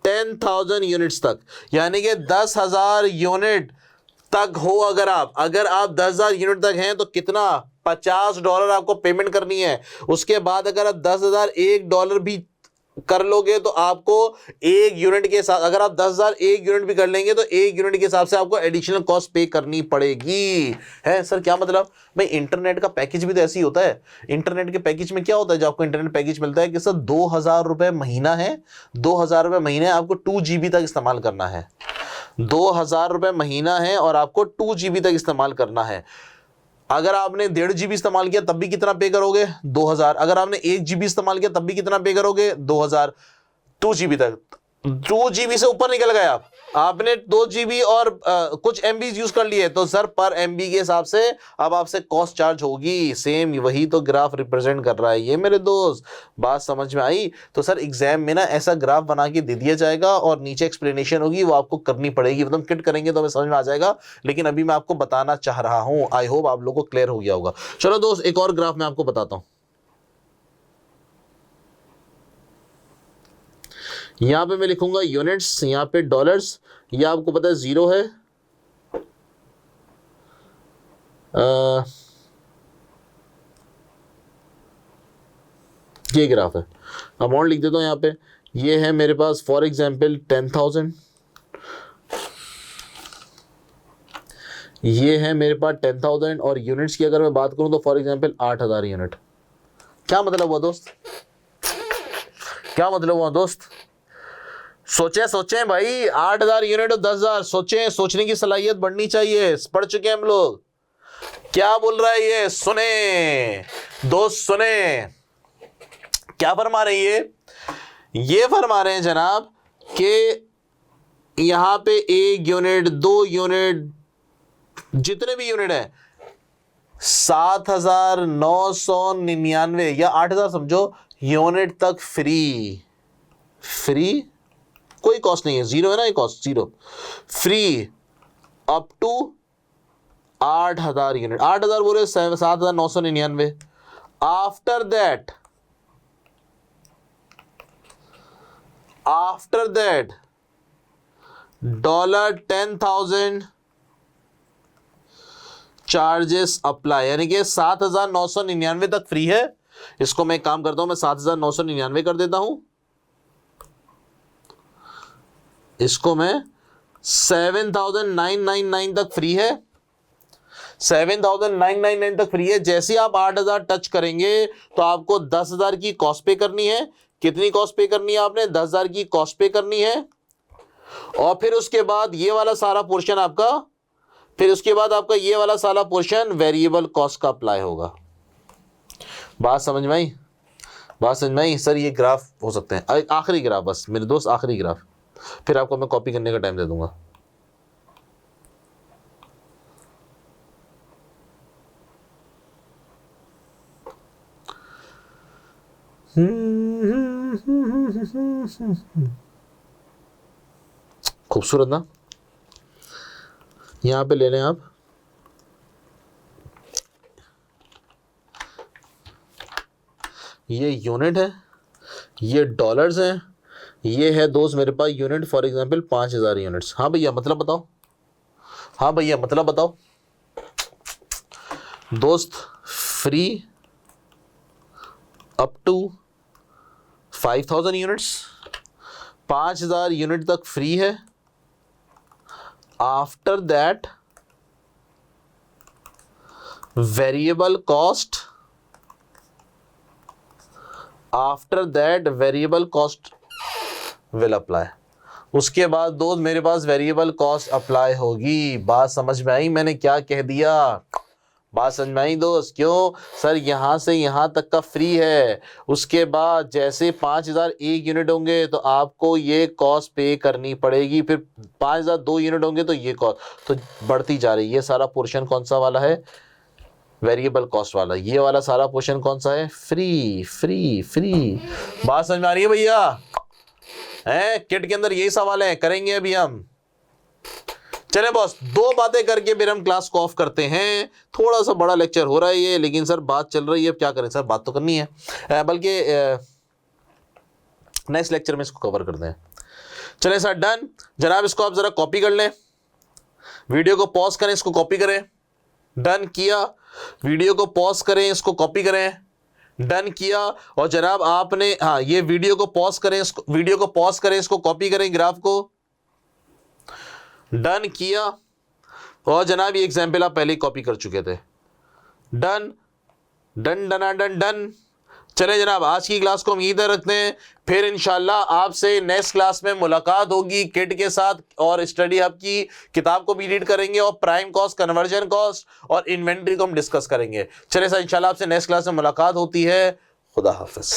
S1: 10,000 यूनिट्स तक, यानी कि 10,000 यूनिट तक हो। अगर आप 10,000 यूनिट तक हैं तो कितना, $50 आपको पेमेंट करनी है। उसके बाद अगर आप 10,000 $1 भी कर लोगे तो आपको 1 यूनिट के साथ, अगर आप 10,000 1 यूनिट भी कर लेंगे तो 1 यूनिट के हिसाब से आपको एडिशनल कॉस्ट पे करनी पड़ेगी। है सर क्या मतलब? भाई इंटरनेट का पैकेज भी तो ऐसे ही होता है। इंटरनेट के पैकेज में क्या होता है, जो आपको इंटरनेट पैकेज मिलता है कि सर 2,000 रुपए महीना है, 2,000 रुपए महीने आपको 2 GB तक इस्तेमाल करना है। 2,000 रुपए महीना है और आपको 2 GB तक इस्तेमाल करना है। अगर आपने 1.5 GB इस्तेमाल किया तब भी कितना पे करोगे, 2,000। अगर आपने 1 GB इस्तेमाल किया तब भी कितना पे करोगे, 2,000। 2 GB तक, 2 GB से ऊपर निकल गए आपने 2 GB और कुछ MB यूज कर लिए तो सर पर MB के हिसाब से अब आपसे कॉस्ट चार्ज होगी। सेम वही तो ग्राफ रिप्रेजेंट कर रहा है ये मेरे दोस्त। बात समझ में आई? तो सर एग्जाम में ना ऐसा ग्राफ बना के दे दिया जाएगा और नीचे एक्सप्लेनेशन होगी, वो आपको करनी पड़ेगी। मतलब किट करेंगे तो हमें समझ में आ जाएगा, लेकिन अभी मैं आपको बताना चाह रहा हूं। आई होप आप लोगों को क्लियर हो गया होगा। चलो दोस्त एक और ग्राफ मैं आपको बताता हूं। यहां पे मैं लिखूंगा यूनिट्स, यहां पे डॉलर्स, ये आपको पता है 0 है। ये ग्राफ है, अमाउंट लिख देता हूँ यहाँ पे। ये है मेरे पास फॉर एग्जांपल 10,000, ये है मेरे पास 10,000 और यूनिट्स की अगर मैं बात करूं तो फॉर एग्जांपल 8,000 यूनिट। क्या मतलब हुआ दोस्त, क्या मतलब हुआ दोस्त? सोचें भाई, 8,000 यूनिट और 10,000, सोचें, सोचने की सलाहियत बढ़नी चाहिए। पढ़ चुके हैं हम लोग। क्या बोल रहा है ये, सुने दोस्त, सुने क्या फरमा रहे हैं ये फरमा रहे हैं जनाब कि यहां पे 1 यूनिट, 2 यूनिट, जितने भी यूनिट है 7,999 या 8,000 समझो यूनिट तक फ्री, कोई कॉस्ट नहीं है, जीरो है ना, ये cost zero, free up to 8,000 unit. 8,000 बोले 7,999। आफ्टर दैट $10,000 चार्जेस अप्लाई, यानी कि 7,999 तक फ्री है। इसको मैं काम करता हूं, मैं 7,999 कर देता हूं, इसको मैं 7,999 तक फ्री है, 7,999 तक फ्री है। जैसे ही आप 8,000 टच करेंगे तो आपको 10,000 की कॉस्ट पे करनी है। कितनी कॉस्ट पे करनी है आपने? 10,000 की कॉस्ट पे करनी है। और फिर उसके बाद ये वाला सारा पोर्शन आपका, फिर उसके बाद आपका ये वाला सारा पोर्शन वेरिएबल कॉस्ट का अप्लाई होगा। बात समझ में आई? बात समझ में आई? सर ये ग्राफ हो सकते हैं, आखिरी ग्राफ बस मेरे दोस्त, आखिरी ग्राफ, फिर आपको मैं कॉपी करने का टाइम दे दूंगा। खूबसूरत ना? यहां पे ले लें आप, ये यूनिट है, ये डॉलर्स हैं, ये है दोस्त मेरे पास यूनिट फॉर एग्जांपल 5,000 यूनिट्स। हाँ भैया मतलब बताओ, हाँ भैया मतलब बताओ दोस्त। Free up to 5,000 units, 5,000 unit तक फ्री है। After that variable cost, after that variable cost will apply. उसके बाद दोस्त मेरे पास वेरिएबल कॉस्ट अप्लाई होगी। बात समझ में आई मैंने क्या कह दिया? बात समझ में आई दोस्त? क्यों सर, यहां से यहां तक का फ्री है, उसके बाद जैसे 5,000 1 यूनिट होंगे तो आपको ये कॉस्ट पे करनी पड़ेगी, फिर 5,000 2 यूनिट होंगे तो ये कॉस्ट तो बढ़ती जा रही है। ये सारा पोर्शन कौन सा वाला है? वेरिएबल कॉस्ट वाला। ये वाला सारा पोर्शन कौन सा है? Free free free. बात समझ में आ रही है भैया? हैं, किट के अंदर यही सवाल है, करेंगे अभी हम। चले बॉस, 2 बातें करके फिर हम क्लास को ऑफ करते हैं। थोड़ा सा बड़ा लेक्चर हो रहा है ये, लेकिन सर बात चल रही है, अब क्या करें सर, बात तो करनी है, बल्कि नेक्स्ट लेक्चर में इसको कवर करते हैं। चले सर डन जनाब, इसको आप जरा कॉपी कर लें, वीडियो को पॉज करें, इसको कॉपी करें। डन किया, वीडियो को पॉज करें, इसको कॉपी करें। डन किया, और जनाब आपने, हाँ ये वीडियो को पॉज करें, इसको वीडियो को पॉज करें, इसको कॉपी करें, ग्राफ को। डन किया, और जनाब ये एग्जाम्पल आप पहले ही कॉपी कर चुके थे। Done done done done done. चले जनाब, आज की क्लास को हम इधर रखते हैं, फिर इंशाल्लाह आपसे नेक्स्ट क्लास में मुलाकात होगी किट के साथ, और स्टडी हब की किताब को भी रीड करेंगे, और प्राइम कॉस्ट, कन्वर्जन कॉस्ट और इन्वेंट्री को हम डिस्कस करेंगे। चले सर इंशाल्लाह आपसे नेक्स्ट क्लास में मुलाकात होती है। खुदा हाफिज।